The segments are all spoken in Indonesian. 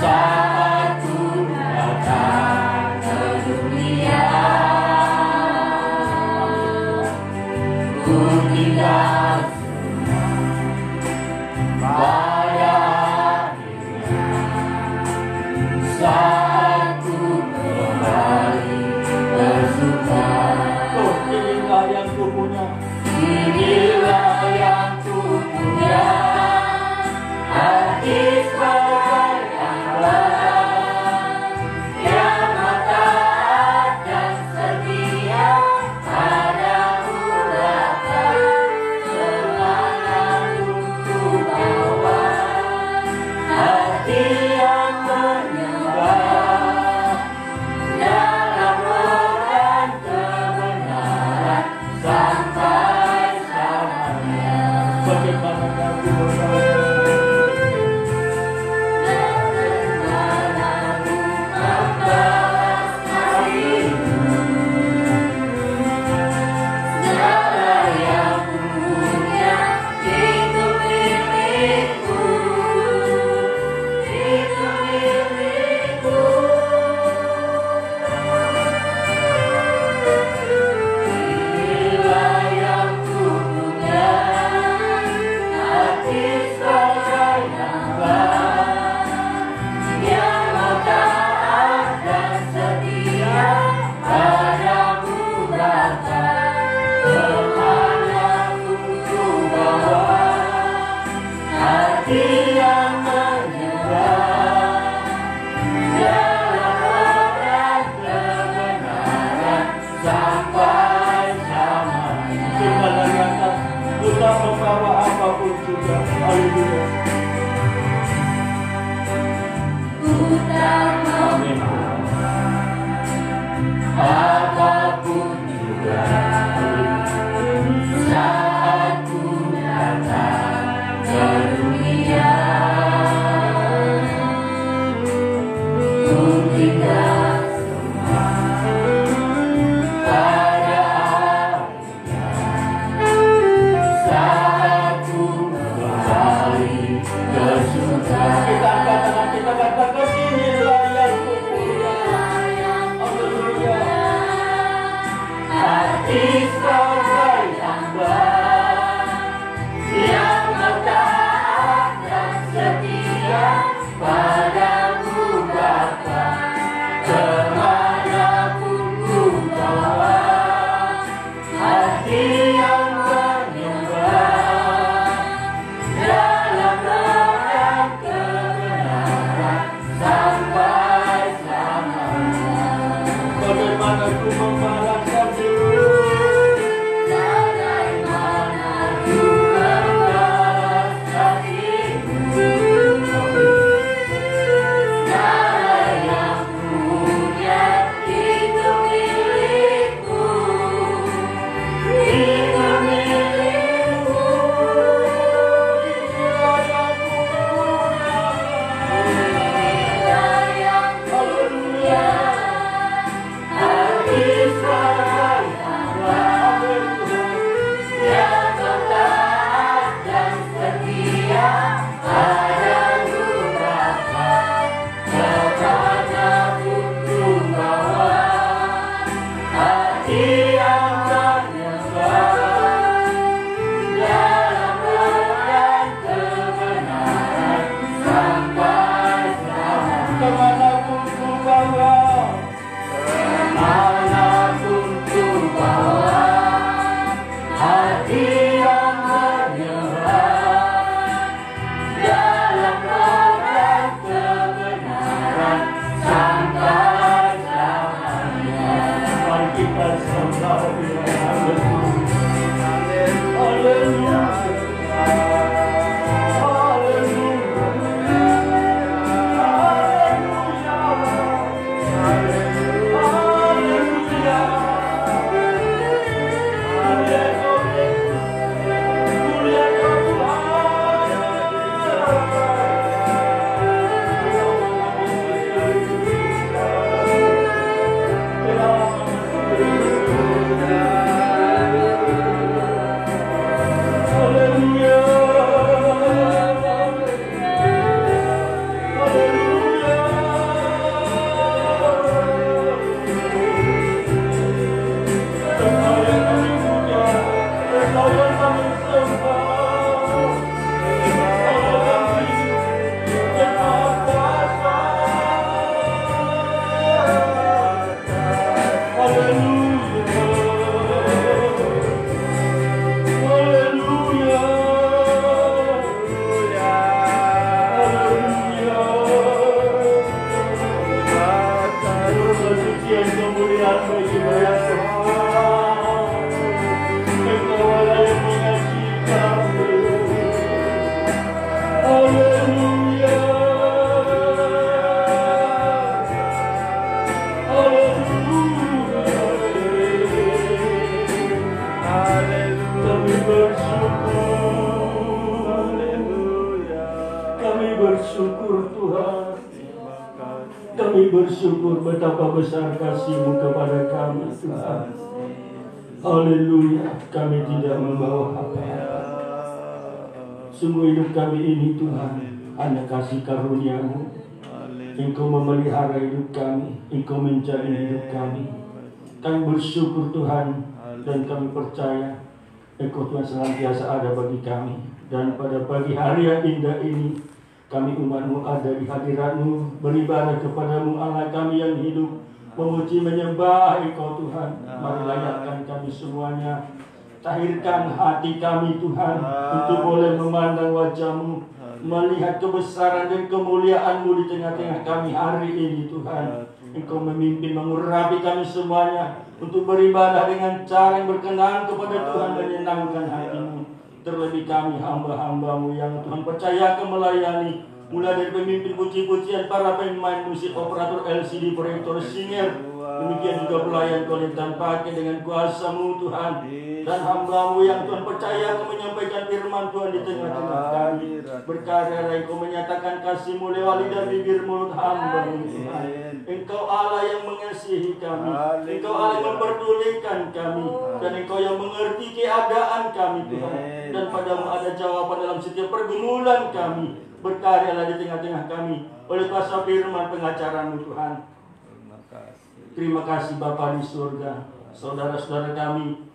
saat ku datang ke dunia. Ku tinggal pada akhirnya saat ku kembali bersuka. Oh, inilah yang ku punya. Inilah yang ku punya, hati sebagai hamba yang taat dan setia padamu Bapa. Kemanapun ku bawa, hati yang menyembah dalam roh dan kebenaran sampai selamanya. Bagaimana aku berdoa? Membawa apapun juga. Haleluya. Amin. Apapun juga saat ku datang ke dunia, ku tinggal semua pada akhirnya saat ku kembali ke surga. Kita angkat tangan kita katakan inilah yang ku punya. Haleluya. Hati sebagai hamba yang taat dan setia padamu Bapa. Kemanapun ku bawa, hati yang menyembah dalam roh dan kebenaran sampai selamanya. Bagaimana ku membalaskan Bagaimana ku membalas kasih-Mu? Segala yang punya itu milik-Mu, itu milik-Mu. Inilah yang punya, hati sebagai hamba yang taat dan setia padamu Bapa. Kemanapun ku bawa, hati yang menyembah dalam roh dan kebenaran sampai selamanya. kemanapun ku bawa. Kemanapun ku bawa, hati yang menyembah dalam roh dan kebenaran sampai selamanya. Mari kita sembah Dia. Haleluya. Haleluya. Haleluya. Kami bersyukur betapa besar kasih-Mu kepada kami, Tuhan. Haleluya, kami tidak membawa apa-apa. Sungguh hidup kami ini, Tuhan, hanya kasih karunia-Mu. Engkau memelihara hidup kami, Engkau menjaga hidup kami. Kami bersyukur, Tuhan, dan kami percaya Engkau, Tuhan, senantiasa ada bagi kami. Dan pada pagi hari yang indah ini, kami umat-Mu ada di hadirat-Mu, beribadah kepada-Mu, Allah kami yang hidup, memuji menyembah Engkau, Tuhan. Mari layakkan kami semuanya, tahirkan hati kami, Tuhan, untuk boleh memandang wajah-Mu, melihat kebesaran dan kemuliaan-Mu di tengah-tengah kami hari ini, Tuhan. Engkau memimpin, mengurapi kami semuanya untuk beribadah dengan cara yang berkenan kepada Tuhan, menyenangkan hati-Mu. Terlebih kami hamba-hamba-Mu yang Tuhan percayakan melayani, mulai dari pemimpin puji-pujian, para pemain musik, operator LCD, proyektor, singer, demikian juga pelayan Kolintan pakai dengan kuasa-Mu, Tuhan. Dan hamba-Mu yang Tuhan percaya menyampaikan firman Tuhan di tengah-tengah kami. Berkarya Engkau menyatakan kasih-Mu lewat lidah bibir mulut hamba-Mu, Tuhan. Engkau Allah yang mengasihi kami, Engkau Allah yang memperdulikan kami, dan Engkau yang mengerti keadaan kami, Tuhan. Dan padamu ada jawaban dalam setiap pergumulan kami. Berkaryalah di tengah-tengah kami oleh kuasa firman pengacara-Mu, Tuhan. Terima kasih Bapa di surga. Saudara-saudara kami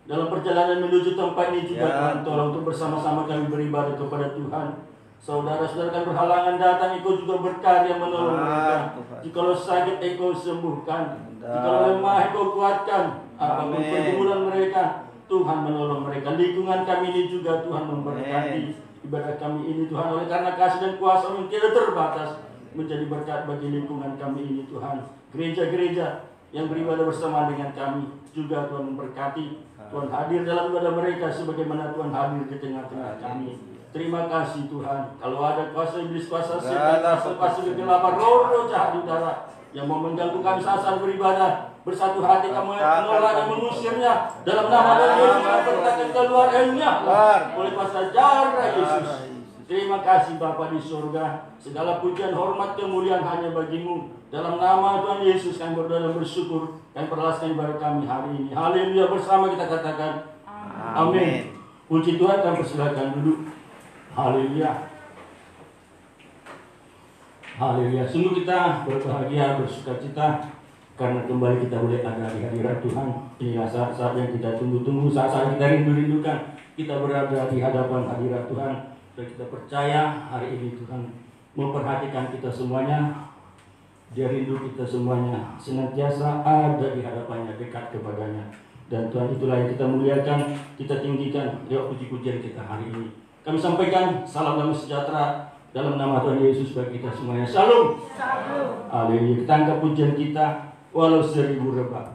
dalam perjalanan menuju tempat ini juga, Tuhan, tolong untuk bersama-sama kami beribadah kepada Tuhan. Saudara-saudara kami berhalangan datang, Engkau juga berkarya menolong mereka. Jikalau sakit, Engkau sembuhkan. Jikalau lemah, Engkau kuatkan. Apapun pergumulan mereka, Tuhan menolong mereka. Lingkungan kami ini juga, Tuhan, memberkati. Ibadah kami ini, Tuhan, oleh karena kasih dan kuasa yang tidak terbatas, menjadi berkat bagi lingkungan kami ini, Tuhan. Gereja-gereja yang beribadah bersama dengan kami juga, Tuhan, memberkati. Tuhan hadir dalam ibadah mereka sebagaimana Tuhan hadir di tengah-tengah kami. Terima kasih, Tuhan. Kalau ada kuasa iblis, kuasa setan, kuasa kegelapan, roh-roh jahat di udara yang mau mengganggu kami saat beribadah, bersatu hati kami menolak dan mengusirnya dalam nama Tuhan Yesus. Berkata keluarnya oleh kuasa darah Yesus. Terima kasih Bapa di surga. Segala pujian, hormat, kemuliaan hanya bagi-Mu. Dalam nama Tuhan Yesus kami berdoa dan bersyukur dan perlaskan ibadah kami hari ini. Haleluya, bersama kita katakan amin. Puji Tuhan, kami persilakan duduk. Haleluya. Haleluya. Sungguh kita berbahagia, bersukacita karena kembali kita boleh ada di hadirat Tuhan. Inilah saat-saat yang kita tunggu-tunggu, saat-saat kita rindu-rindukan. Kita berada di hadapan hadirat Tuhan. Dan kita percaya hari ini Tuhan memperhatikan kita semuanya. Dia rindu kita semuanya senantiasa ada di hadapannya, dekat kepadanya. Dan Tuhan, itulah yang kita muliakan, kita tinggikan lewat puji-pujian kita hari ini. Kami sampaikan salam damai sejahtera dalam nama Tuhan Yesus bagi kita semuanya. Salam. Haleluya. Kita angkat pujian kita walau 1000 rebah.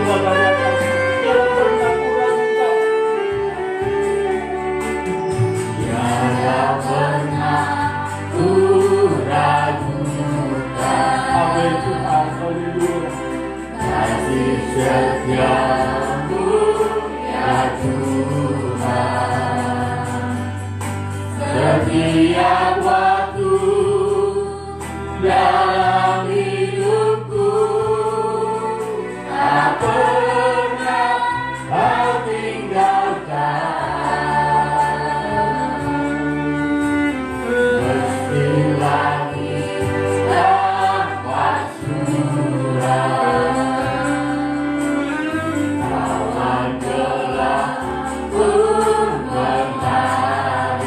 Kepadamu kasih yang pernah kurang Engkau. Tiada pernah ku ragukan Amin Tuhan, haleluya. kasih setiamu ya Tuhan. Setiap waktu dalam hidupku tak pernah kau tinggalkan. Meski langit tanpa surut, awan gelap pun menghadap.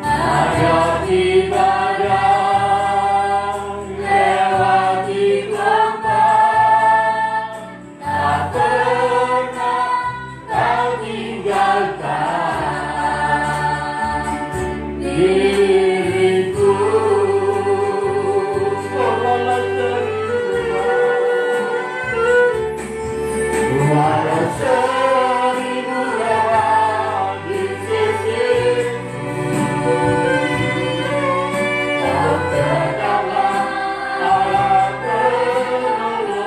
Ayo ibadah lewati gelombang, tak pernah kau tinggalkan diriku. Walau Walau seribu lewat di sisiku, kau tetaplah Allah penolongku.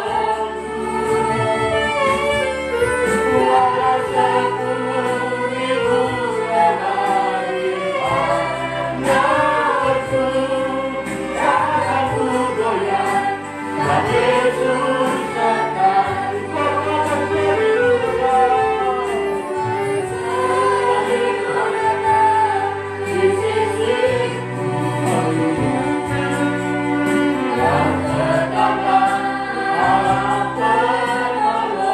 Walau 10.000 lewat di hadapanku, takkan ku goyah, sebab Yesus akan di sisiku. Kau tetaplah Allah penolongku.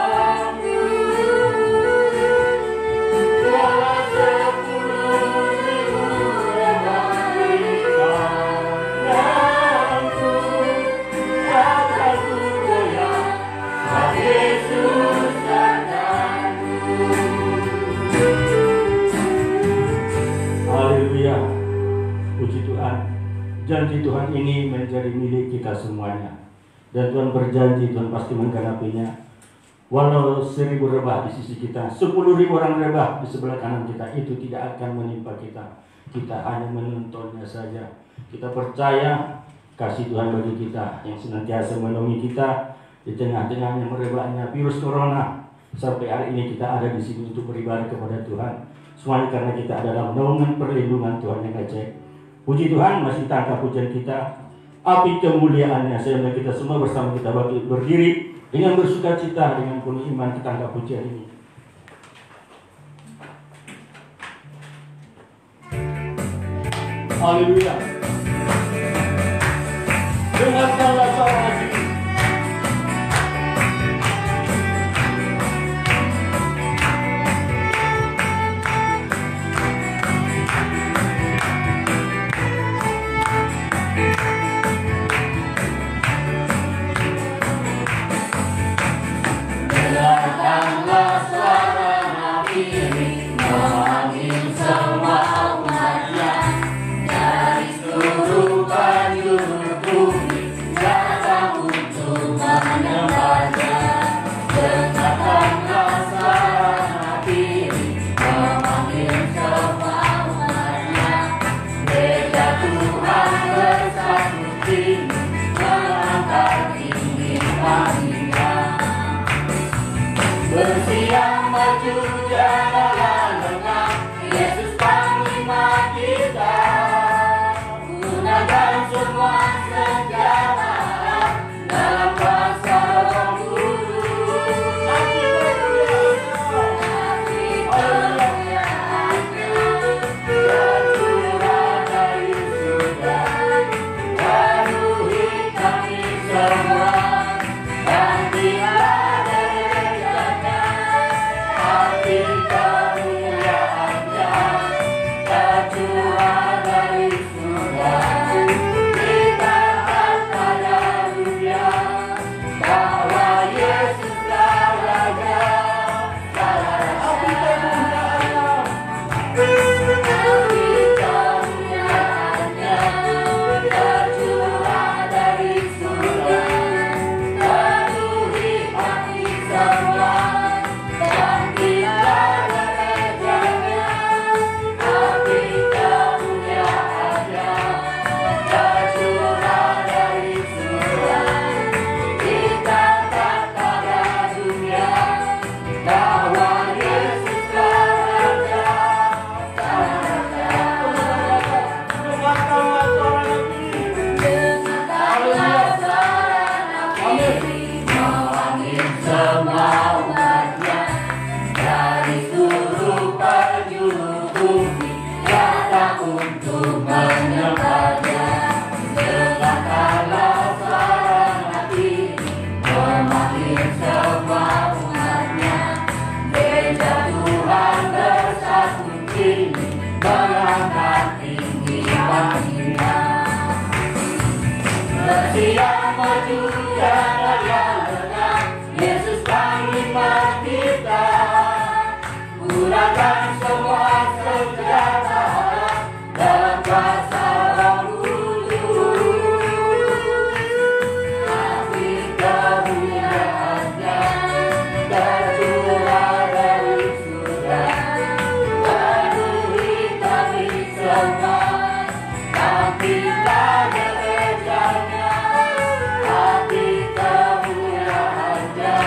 Walau 10.000 lewat di hadapanku, takkan ku goyah, sebab Yesus sertaku. Haleluya. Puji Tuhan. Janji Tuhan ini menjadi milik kita semuanya. Dan Tuhan berjanji Tuhan pasti menggenapinya. Walau 1.000 rebah di sisi kita, 10.000 orang rebah di sebelah kanan kita, itu tidak akan menimpa kita. Kita hanya menontonnya saja. Kita percaya kasih Tuhan bagi kita yang senantiasa menolongi kita di tengah-tengahnya merebaknya virus corona. Sampai hari ini kita ada di sini untuk beribadah kepada Tuhan. Semuanya karena kita adalah naungan perlindungan Tuhan yang ajaib. Puji Tuhan, masih tangkap pujian kita. Api kemuliaannya, sehingga kita semua bersama kita berdiri dengan bersuka cita, dengan penuh iman kita tangkap pujian ini. Haleluya. Dengarkanlah suara hati. Dengarkanlah suara nabi ini, memanggil semua umatnya dari seluruh penjuru bumi. maju, jangan yang lengah. Yesus panglima kita, gunakan semua senjata dalam kuasa Roh Kudus. Tapi kemuliaan-Nya tercurah dari surga, penuhi kami semua. Nantilah gerejanya, tapi kemuliaan-Nya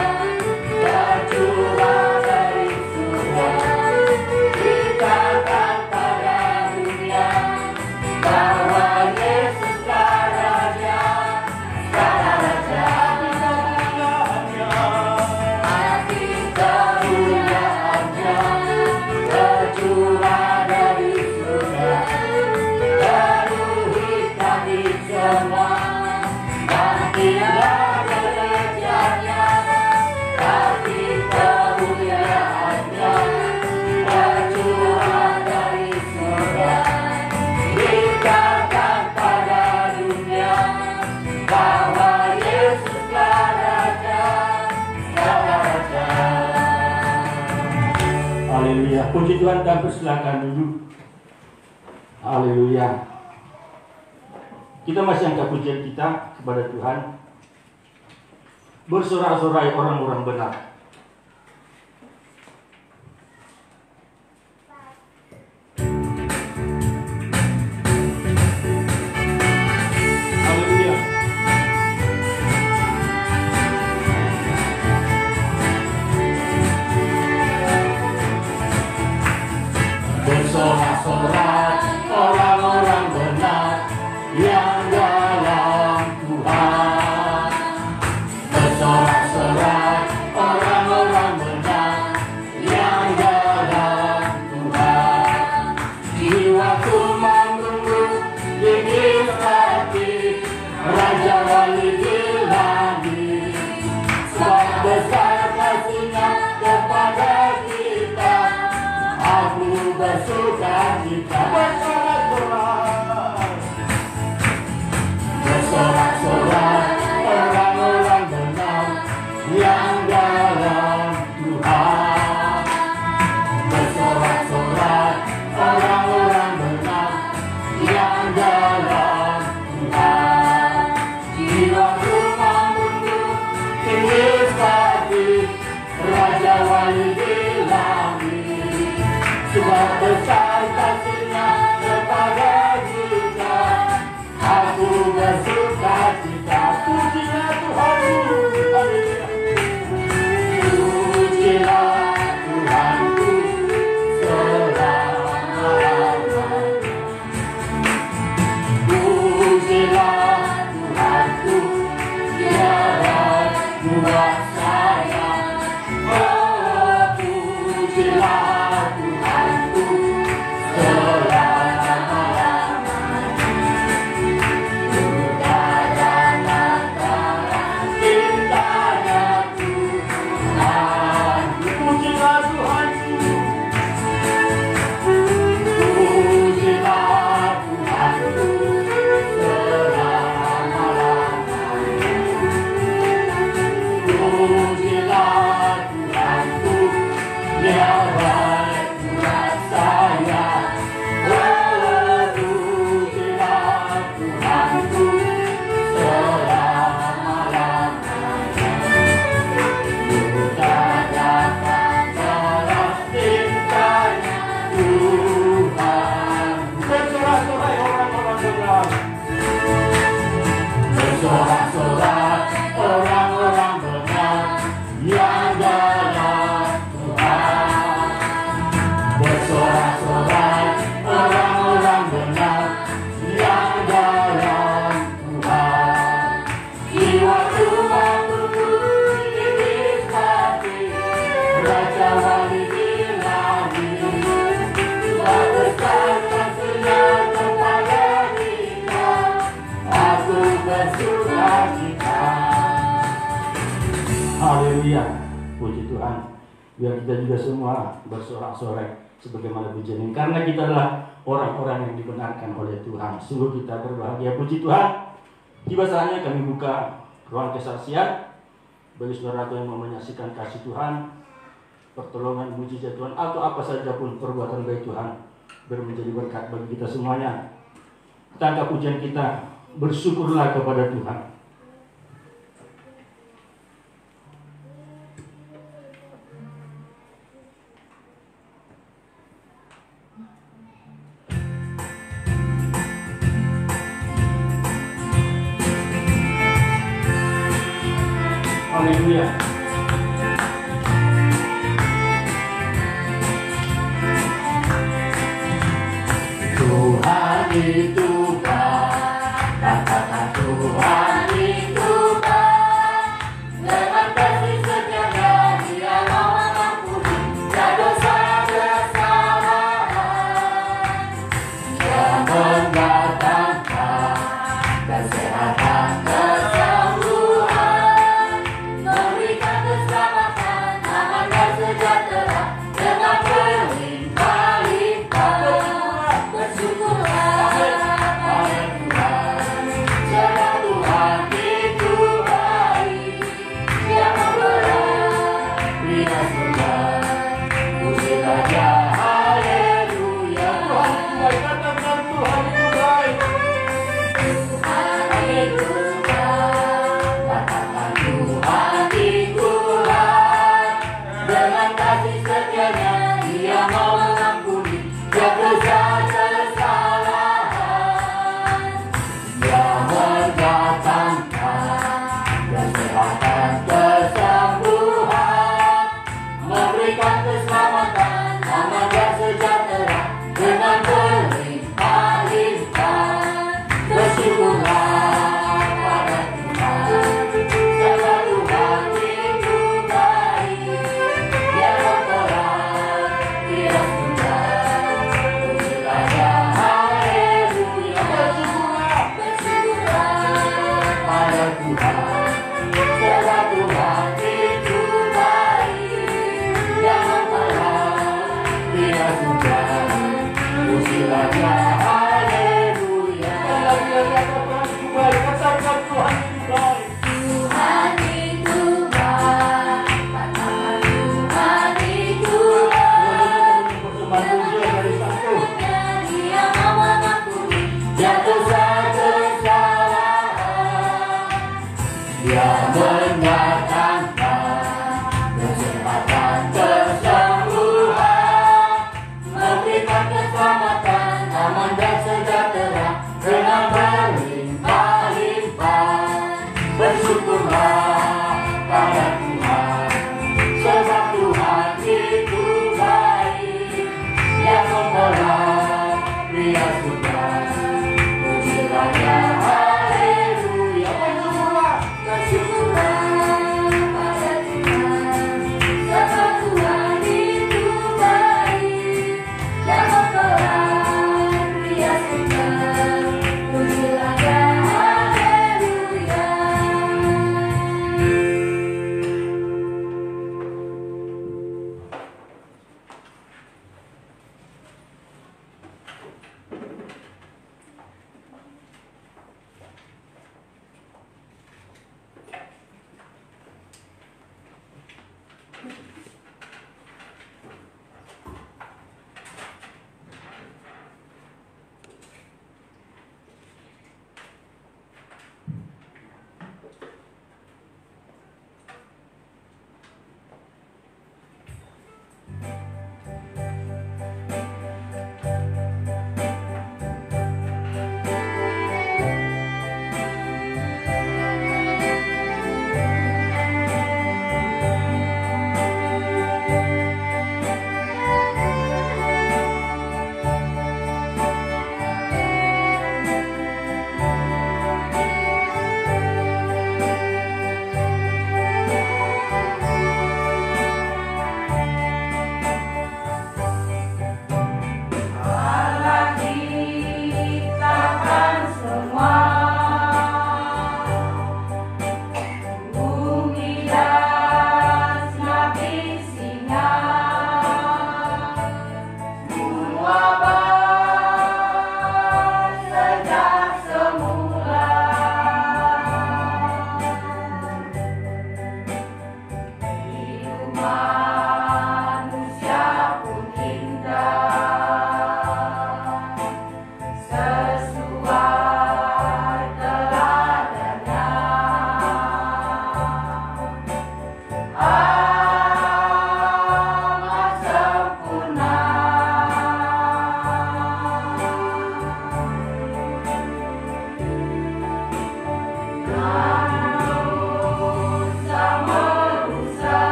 tercurah dari surga. Beritakan pada dunia bahwa Yesuslah Raja, Raja. Hati kemuliaan-Nya tercurah dari surga, penuhi kami semua. Nantilah gerejanya, tapi kemuliaan-Nya tercurah dari surga. Beritakan pada dunia bahwa Yesuslah Raja, Raja. Haleluya. Puji Tuhan, dan persilakan duduk. Haleluya. Kita masih angkat pujian kita kepada Tuhan. Bersorak-sorai orang-orang benar. Haleluya. Bersorak-sorai orang-orang benar yang dalam Tuhan. Bersorak-sorai orang-orang benar yang dalam Tuhan. Jiwaku menunggu dingin hati Raja Wali di langit. Sebab besar kasih-Nya kepada kita, aku bersuka cita. Bersorak-sorai orang-orang benar yang dalam Tuhan. Bersorak-sorai orang-orang benar yang dalam Tuhan. Jiwaku menunggu tinggi hati Raja Wali di langit. Sebab besar kasih-Nya kepada kita, aku bersuka cita. Pujilah Tuhanku, haleluya. Pujilah Tuhanku selama-lamanya. Pujilah Tuhanku, Dia buat saya. Oh, pujilah Tuhanku selama-lamanya. Udara antara cintanya Tuhan. Pujilah Tuhanku. Pujilah Tuhanku selama-lamanya. Pujilah Tuhanku, Dia baik buat saya. Oh, pujilah Tuhanku selama-lamanya. Udarakan dalam cintanya Tuhan. Bersorak-sorai orang-orang benar. Bersorak-sorai orang-orang benar yang dalam Tuhan. Bersorak-sorai orang-orang benar yang dalam Tuhan. Jiwaku menunggu tinggi hati Raja Wali di langit. Sebab besar kasih-Nya kepada kita, aku bersuka cita. Haleluya. Puji Tuhan. Biar kita juga semua bersorak-sorai sebagaimana pujian ini. Karena kita adalah orang-orang yang dibenarkan oleh Tuhan. Sungguh kita berbahagia. Puji Tuhan. Tiba saatnya kami buka ruang kesaksian bagi saudara yang mau menyaksikan kasih Tuhan, pertolongan mujizat Tuhan, atau apa saja pun perbuatan baik Tuhan menjadi berkat bagi kita semuanya. Kita angkat pujian kita, bersyukurlah kepada Tuhan. Haleluya. Tuhan itu baik, katakan Tuhan itu baik. Dengan kasih setianya Dia mau mengampuni dosa kesalahan. Dia mendatangkan kesehatan, kesembuhan, memberikan keselamatan, aman dan sejahtera dengan berlimpah-limpah. Bersyukurlah pada Tuhan, sebab Tuhan itu baik. Dia memberi surga, pujilah Dia, haleluya. Tuhan itu baik, katakan Tuhan itu baik. Tuhan itu baik, katakan Tuhan itu baik. Dengan kasih setianya Dia mau mengampuni dosa kesalahan. Dia mendatangkan kesehatan, kesembuhan, memberikan keselamatan, aman dan sejahtera dengan berlimpah-limpah. Bersyukurlah pada Tuhan, sebab Tuhan itu baik. Dia memperhati Dia surga, pujilah Dia, haleluya. Bersyukurlah pada Tuhan, sebab Tuhan itu baik. Dia memperhati Dia surga, pujilah Dia, haleluya. Katakan Tuhan itu baik. Tuhan itu baik, katakan Tuhan itu baik. Dia mau mengampuni dosa kesalahan. Dia mendatangkan kesehatan, kesembuhan, memberikan keselamatan, aman dan sejahtera dengan berlimpah-limpah. Bersyukurlah pada Tuhan, sebab Tuhan itu baik. Dia memperhati Dia surga, pujilah Dia, haleluya. Bersyukurlah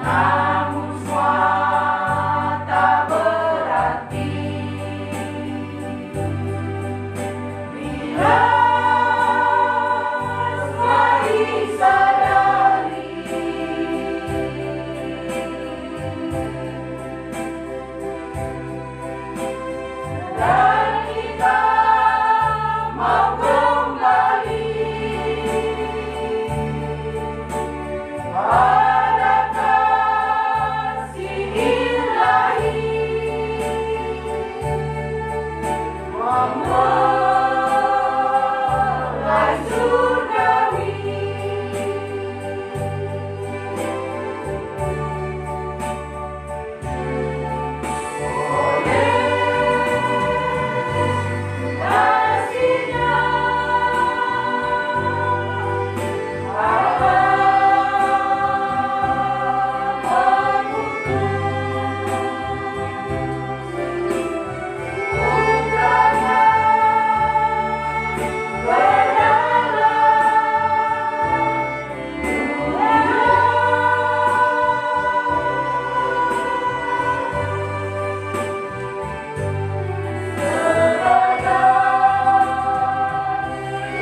namun semua tak berarti bila semua disadari dan kita mau kembali pada kasih ilahi memulai surgawi. Oleh kasih-Nya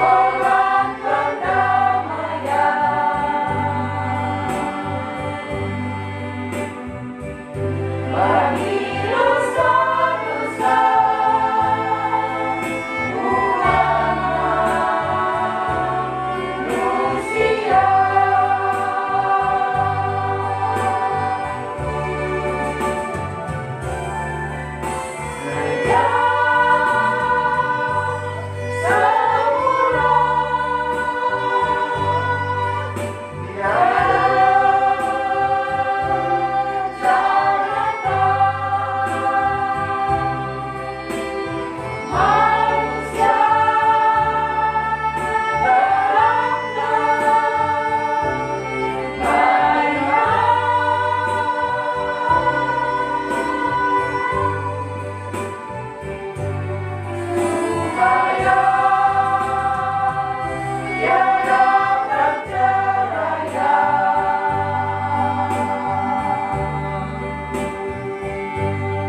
orang kedamaian bagi dosa-dosa umat manusia. Sejak semula manusia supaya dia dapat ceraya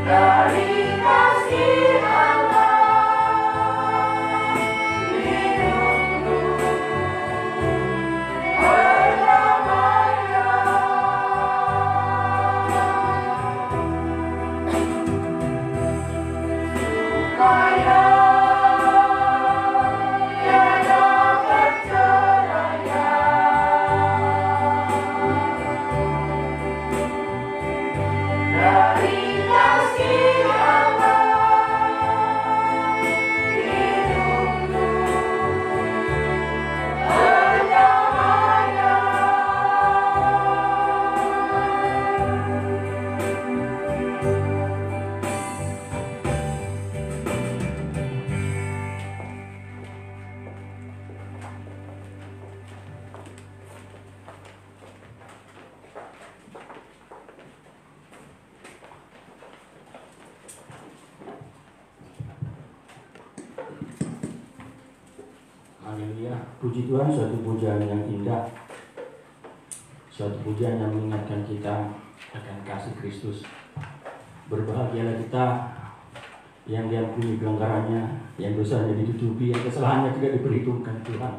dari kasih Allah hidupku berdamaian supaya dia dapat ceraya dari kasih Allah hidupku berdamaian. Haleluya. Puji Tuhan, suatu pujian yang indah, suatu pujian yang mengingatkan kita akan kasih Kristus. Berbahagialah kita yang diampuni pelanggarannya, yang dosanya ditutupi, yang kesalahannya tidak diperhitungkan Tuhan.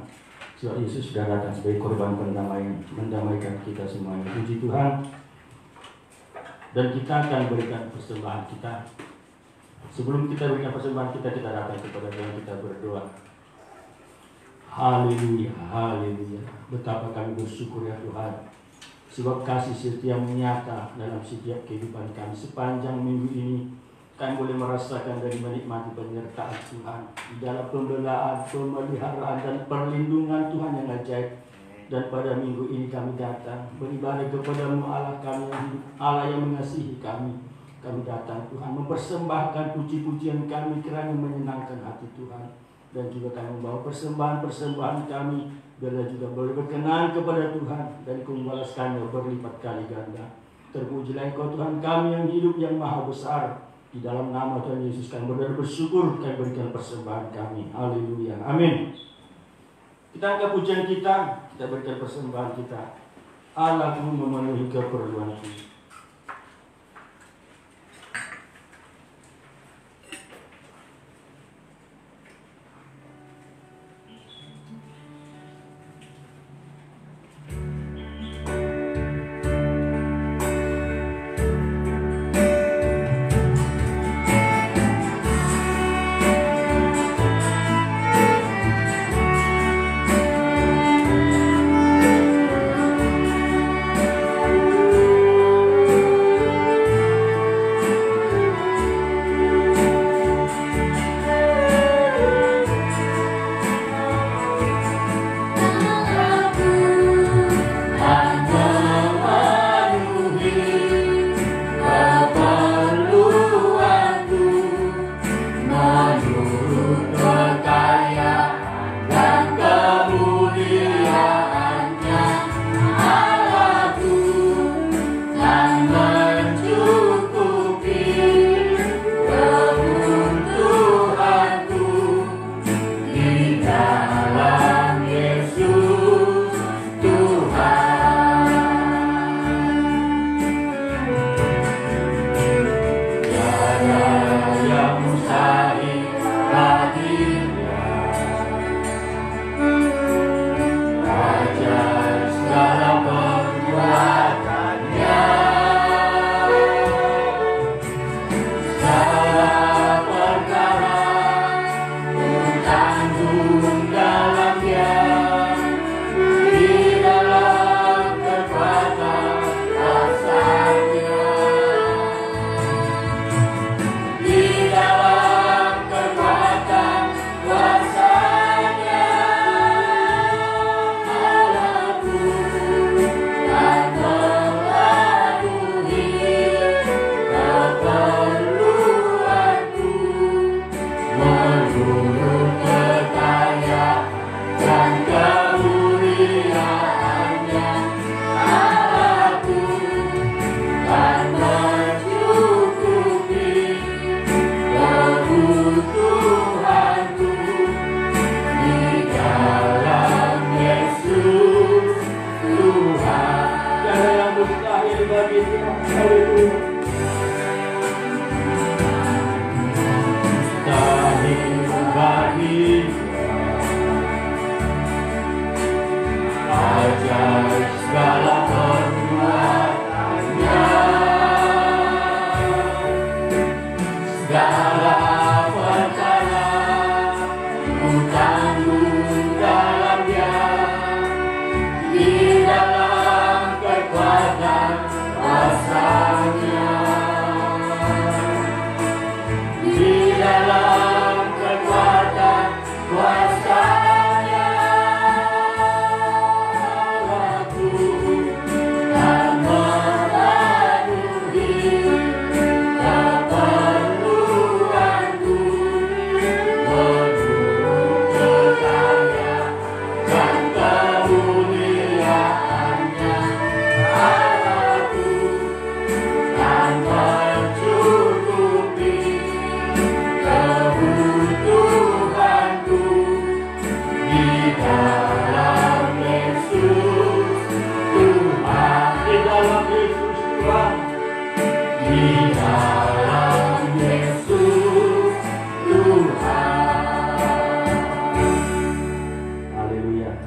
Sebab Yesus sudah datang sebagai korban pendamaian, mendamaikan kita semuanya. Puji Tuhan. Dan kita akan berikan persembahan kita. Sebelum kita berikan persembahan kita datang kepada Tuhan, kita berdoa. Haleluya, haleluya. Betapa kami bersyukur ya Tuhan, sebab kasih setiamu nyata dalam setiap kehidupan kami. Sepanjang minggu ini kami boleh merasakan dan menikmati penyertaan Tuhan di dalam pembelaan, pemeliharaan dan perlindungan Tuhan yang ajaib. Dan pada minggu ini kami datang beribadah kepada-Mu Allah kami yang hidup, Allah yang mengasihi kami. Kami datang Tuhan mempersembahkan puji-pujian kami kerana menyenangkan hati Tuhan. Dan juga kami membawa persembahan-persembahan kami, biarlah juga boleh berkenan kepada Tuhan dan Kau membalaskannya berlipat kali ganda. Terpujilah Engkau Tuhan kami yang hidup, yang maha besar. Di dalam nama Tuhan Yesus kami bersyukur, kami berikan persembahan kami. Haleluya, amin. Kita angkat pujian kita berikan persembahan kita. Allahku memenuhi keperluanku.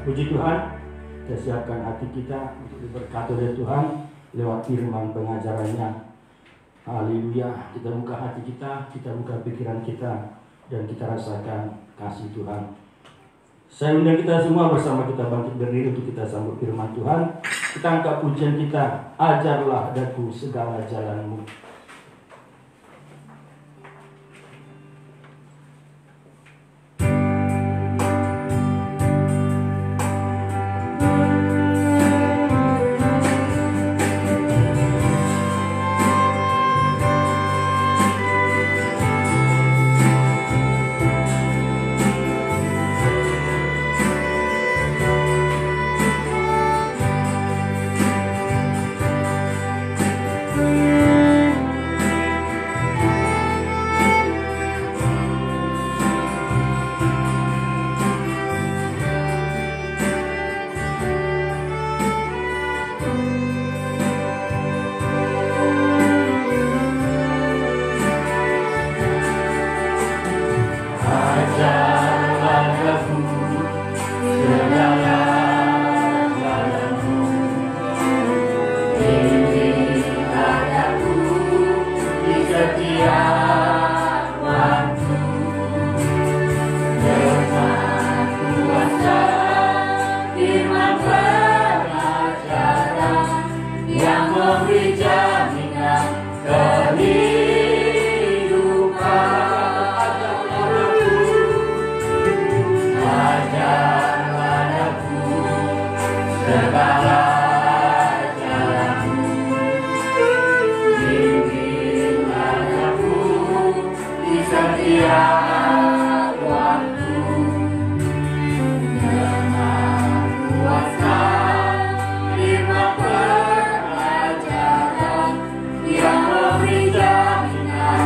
Puji Tuhan, kita siapkan hati kita untuk diberkati oleh Tuhan lewat firman pengajarannya. Haleluya, kita buka hati kita buka pikiran kita, dan kita rasakan kasih Tuhan. Saya undang kita semua bersama kita bangkit berdiri untuk kita sambut firman Tuhan. Kita angkat pujian kita, ajarlah daku segala jalanmu. segala jalanku. Bimbinglah aku di setiap waktu, dengan kuasa firman pengajaran yang memberi jaminan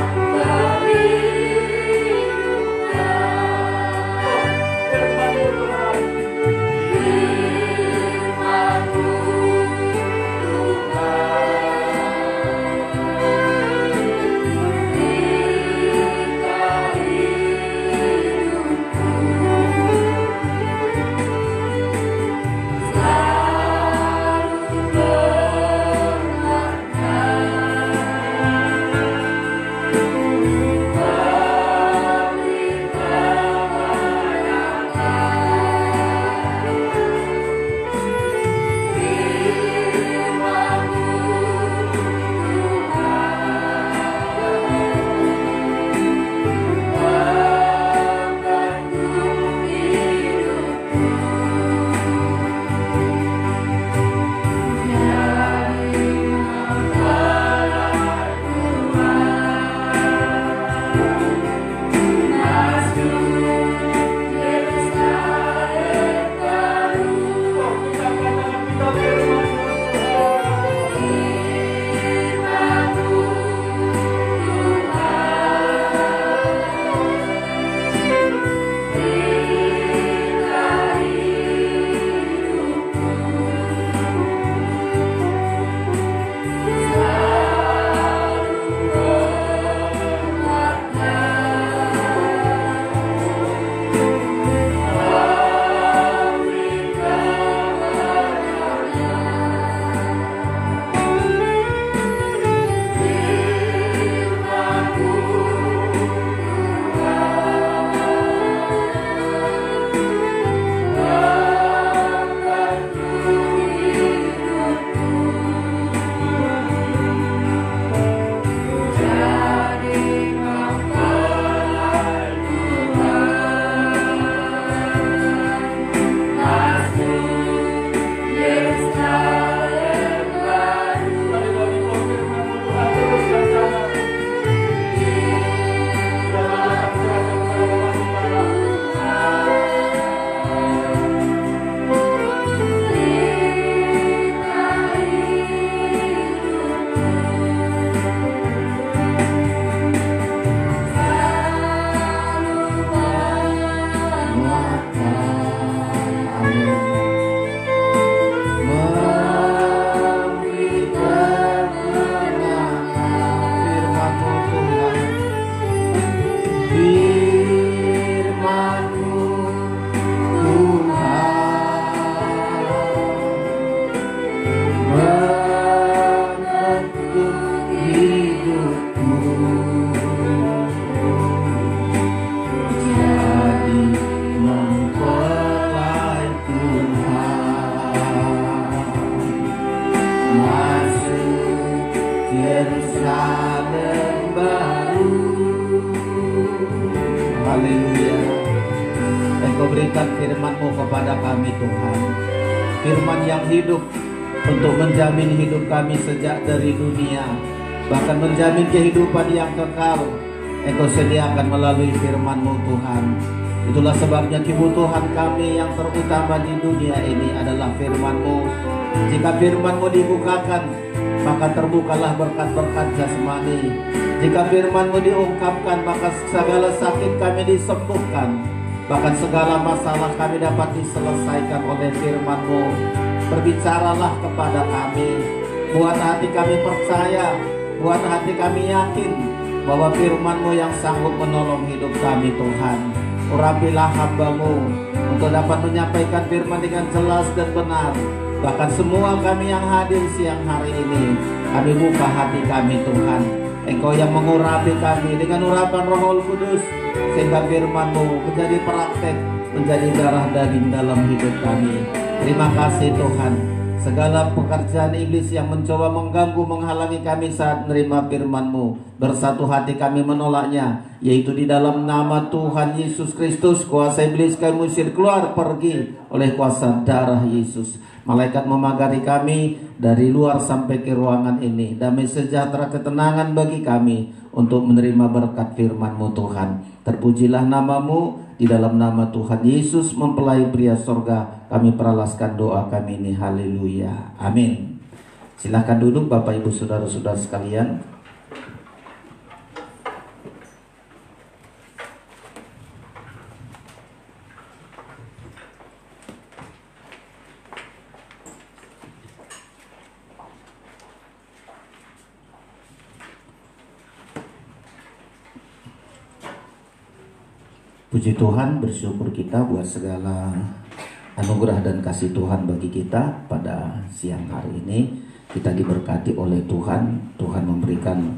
berikan firman-Mu kepada kami Tuhan, firman yang hidup untuk menjamin hidup kami sejak dari dunia, bahkan menjamin kehidupan yang kekal. Engkau sediakan melalui firman-Mu Tuhan. Itulah sebabnya kebutuhan kami yang terutama di dunia ini adalah firman-Mu. Jika firman-Mu dibukakan, maka terbukalah berkat-berkat jasmani. Jika firman-Mu diungkapkan, maka segala sakit kami disembuhkan. Bahkan segala masalah kami dapat diselesaikan oleh firman-Mu. Berbicaralah kepada kami, buat hati kami percaya, buat hati kami yakin bahwa firman-Mu yang sanggup menolong hidup kami Tuhan. Urapilah hamba-Mu untuk dapat menyampaikan firman dengan jelas dan benar. Bahkan semua kami yang hadir siang hari ini, kami buka hati kami Tuhan. Engkau yang mengurapi kami dengan urapan Roh Kudus, sehingga firman-Mu menjadi praktek, menjadi darah daging dalam hidup kami. Terima kasih Tuhan. Segala pekerjaan iblis yang mencoba mengganggu, menghalangi kami saat menerima firman-Mu, bersatu hati kami menolaknya, yaitu di dalam nama Tuhan Yesus Kristus. Kuasa iblis kami usir keluar, pergi oleh kuasa darah Yesus. Malaikat memagari kami dari luar sampai ke ruangan ini. Damai sejahtera ketenangan bagi kami untuk menerima berkat firman-Mu Tuhan. Terpujilah nama-Mu, di dalam nama Tuhan Yesus mempelai pria sorga kami peralaskan doa kami ini. Haleluya, amin. Silahkan duduk Bapak Ibu Saudara-saudara sekalian. Puji Tuhan, bersyukur kita buat segala anugerah dan kasih Tuhan bagi kita pada siang hari ini. Kita diberkati oleh Tuhan. Tuhan memberikan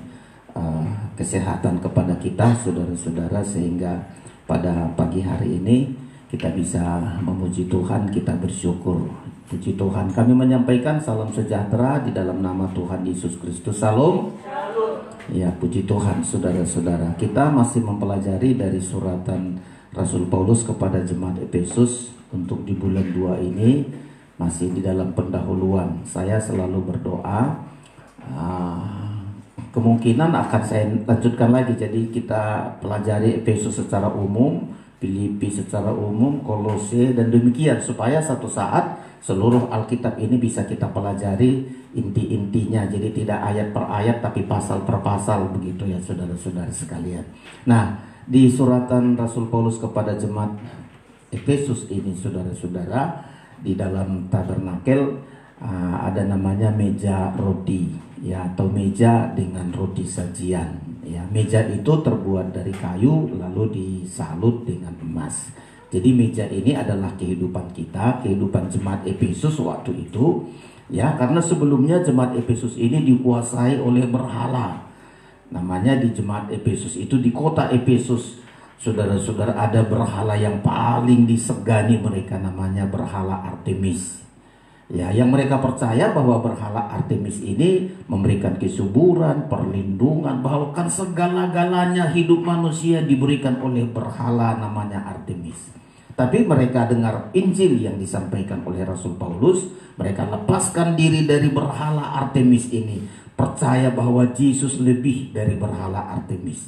kesehatan kepada kita, saudara-saudara, sehingga pada pagi hari ini kita bisa memuji Tuhan, kita bersyukur. Puji Tuhan. Kami menyampaikan salam sejahtera di dalam nama Tuhan Yesus Kristus. Salam. Ya, puji Tuhan, saudara-saudara. Kita masih mempelajari dari suratan Rasul Paulus kepada jemaat Efesus. Untuk di bulan 2 ini masih di dalam pendahuluan. Saya selalu berdoa, kemungkinan akan saya lanjutkan lagi. Jadi kita pelajari Efesus secara umum, Filipi secara umum, Kolose, dan demikian, supaya satu saat seluruh Alkitab ini bisa kita pelajari inti-intinya. Jadi tidak ayat per ayat tapi pasal per pasal, begitu ya saudara-saudara sekalian. Nah, di suratan Rasul Paulus kepada jemaat Efesus ini, saudara-saudara, di dalam tabernakel ada namanya meja roti, ya, atau meja dengan roti sajian. Ya, meja itu terbuat dari kayu lalu disalut dengan emas. Jadi meja ini adalah kehidupan kita, kehidupan jemaat Efesus waktu itu. Ya, karena sebelumnya jemaat Efesus ini dikuasai oleh berhala. Namanya di jemaat Efesus itu, di kota Efesus, saudara-saudara, ada berhala yang paling disegani mereka, namanya berhala Artemis. Ya, yang mereka percaya bahwa berhala Artemis ini memberikan kesuburan, perlindungan, bahkan segala-galanya hidup manusia diberikan oleh berhala namanya Artemis. Tapi mereka dengar Injil yang disampaikan oleh Rasul Paulus, mereka lepaskan diri dari berhala Artemis ini, percaya bahwa Yesus lebih dari berhala Artemis.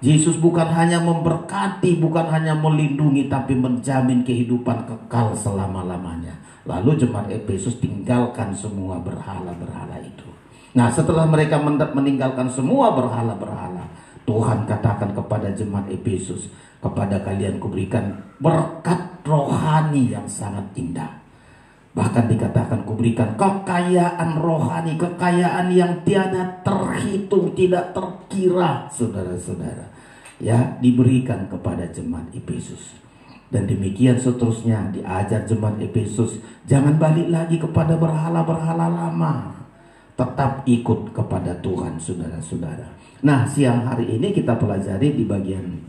Yesus bukan hanya memberkati, bukan hanya melindungi, tapi menjamin kehidupan kekal selama-lamanya. Lalu jemaat Efesus tinggalkan semua berhala-berhala itu. Nah, setelah mereka meninggalkan semua berhala-berhala, Tuhan katakan kepada jemaat Efesus, kepada kalian kuberikan berkat rohani yang sangat indah. Bahkan dikatakan kuberikan kekayaan rohani, kekayaan yang tiada terhitung, tidak terkira, saudara-saudara. Ya, diberikan kepada jemaat Efesus. Dan demikian seterusnya, diajar jemaat Efesus, jangan balik lagi kepada berhala-berhala lama. Tetap ikut kepada Tuhan, saudara-saudara. Nah, siang hari ini kita pelajari di bagian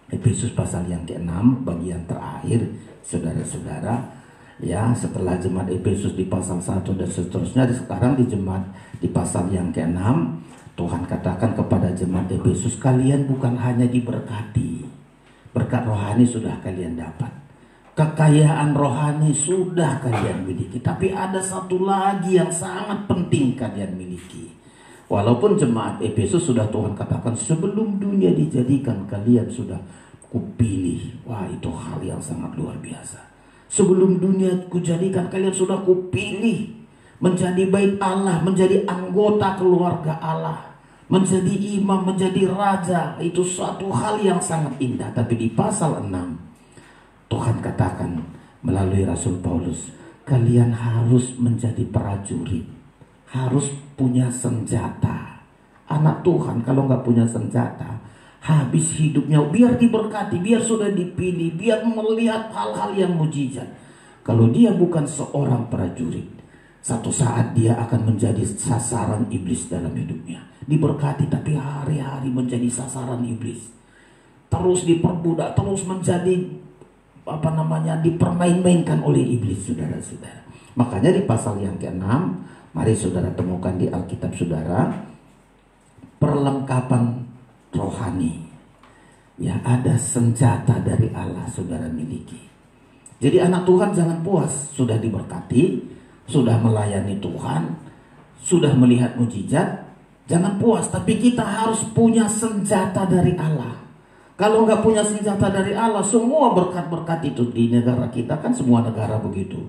Efesus pasal yang ke-6, bagian terakhir, saudara-saudara. Ya, setelah jemaat Efesus di pasal 1 dan seterusnya, sekarang di jemaat di pasal yang ke-6, Tuhan katakan kepada jemaat Efesus, kalian bukan hanya diberkati, berkat rohani sudah kalian dapat, kekayaan rohani sudah kalian miliki, tapi ada satu lagi yang sangat penting kalian miliki. Walaupun jemaat Efesus sudah Tuhan katakan sebelum dunia dijadikan kalian sudah kupilih. Wah, itu hal yang sangat luar biasa. Sebelum dunia kujadikan kalian sudah kupilih menjadi bait Allah, menjadi anggota keluarga Allah, menjadi imam, menjadi raja. Itu suatu hal yang sangat indah. Tapi di pasal 6 Tuhan katakan melalui Rasul Paulus, kalian harus menjadi prajurit, harus punya senjata. Anak Tuhan kalau nggak punya senjata, habis hidupnya. Biar diberkati, biar sudah dipilih, biar melihat hal-hal yang mujizat, kalau dia bukan seorang prajurit, satu saat dia akan menjadi sasaran iblis dalam hidupnya. Diberkati tapi hari-hari menjadi sasaran iblis, terus diperbudak, terus menjadi dipermain-mainkan oleh iblis, saudara-saudara. Makanya di pasal yang ke-6, mari saudara temukan di Alkitab saudara, perlengkapan rohani. Ya, ada senjata dari Allah saudara miliki. Jadi anak Tuhan jangan puas sudah diberkati, sudah melayani Tuhan, sudah melihat mujizat, jangan puas, tapi kita harus punya senjata dari Allah. Kalau nggak punya senjata dari Allah, semua berkat-berkat itu di negara kita, kan semua negara begitu.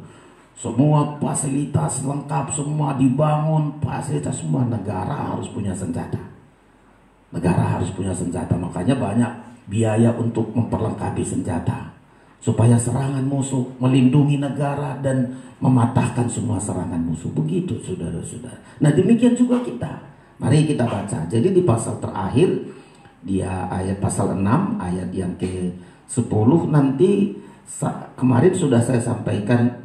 Semua fasilitas lengkap, semua dibangun, fasilitas semua. Negara harus punya senjata. Negara harus punya senjata, makanya banyak biaya untuk memperlengkapi senjata. Supaya serangan musuh, melindungi negara dan mematahkan semua serangan musuh. Begitu saudara-saudara. Nah demikian juga kita. Mari kita baca. Jadi di pasal terakhir, dia ayat pasal 6 ayat yang ke-10 nanti kemarin sudah saya sampaikan,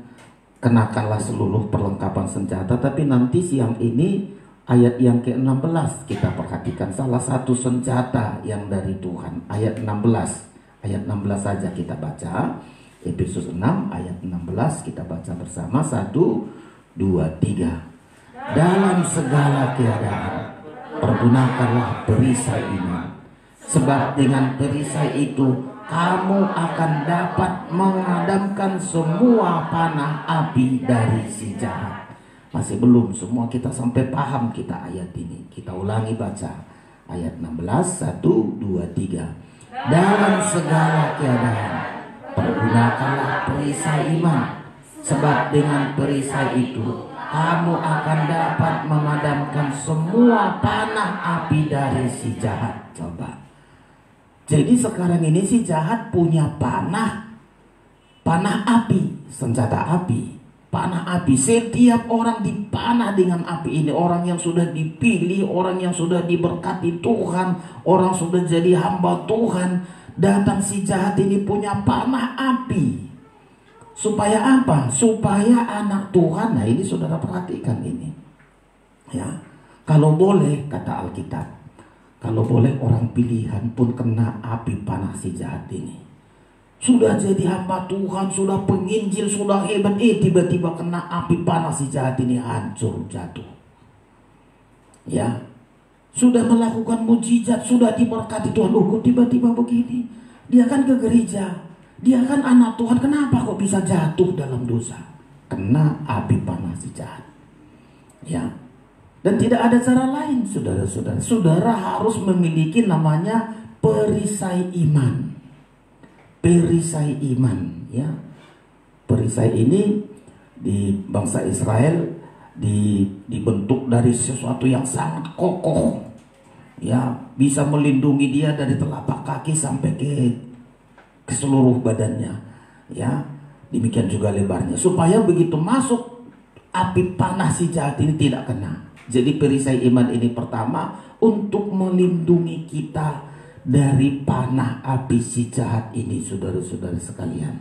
kenakanlah seluruh perlengkapan senjata, tapi nanti siang ini ayat yang ke-16 kita perhatikan salah satu senjata yang dari Tuhan. Ayat 16 saja kita baca. Efesus 6 ayat 16 kita baca bersama. 1, 2, 3. Dalam segala keadaan pergunakanlah perisai iman, sebab dengan perisai itu kamu akan dapat memadamkan semua panah api dari si jahat. Masih belum semua kita sampai paham kita ayat ini. Kita ulangi baca ayat 16. 1, 2, 3. Dalam segala keadaan pergunakanlah perisai iman, sebab dengan perisai itu kamu akan dapat memadamkan semua panah api dari si jahat. Coba. Jadi sekarang ini si jahat punya panah api, senjata api, panah api. Setiap orang dipanah dengan api ini. Orang yang sudah dipilih, orang yang sudah diberkati Tuhan, orang sudah jadi hamba Tuhan, datang si jahat ini punya panah api. Supaya apa? Supaya anak Tuhan. Nah ini saudara perhatikan ini. Ya, kalau boleh kata Alkitab, kalau boleh orang pilihan pun kena api panah si jahat ini. Sudah jadi hamba Tuhan, sudah penginjil, sudah hebat, tiba-tiba kena api panah si jahat ini, hancur jatuh. Ya, sudah melakukan mujizat, sudah diberkati Tuhan, kok tiba-tiba begini. Dia kan ke gereja, dia kan anak Tuhan, kenapa kok bisa jatuh dalam dosa? Kena api panah si jahat. Ya, dan tidak ada cara lain, saudara-saudara. Saudara harus memiliki namanya perisai iman. Perisai iman, ya. Perisai ini di bangsa Israel dibentuk dari sesuatu yang sangat kokoh, ya, bisa melindungi dia dari telapak kaki sampai ke seluruh badannya, ya. Demikian juga lebarnya, supaya begitu masuk api panah si jahat ini tidak kena. Jadi perisai iman ini pertama untuk melindungi kita dari panah api si jahat ini, saudara-saudara sekalian.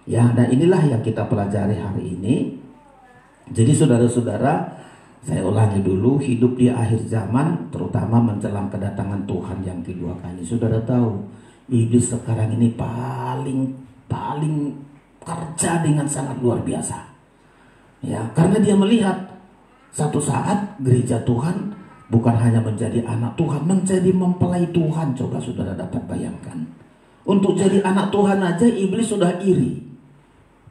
Ya, dan inilah yang kita pelajari hari ini. Jadi saudara-saudara, saya ulangi dulu, hidup di akhir zaman, terutama menjelang kedatangan Tuhan yang kedua kali. Saudara tahu, iblis sekarang ini paling kerja dengan sangat luar biasa. Ya, karena dia melihat satu saat gereja Tuhan bukan hanya menjadi anak Tuhan, menjadi mempelai Tuhan. Coba saudara dapat bayangkan. Untuk jadi anak Tuhan aja iblis sudah iri.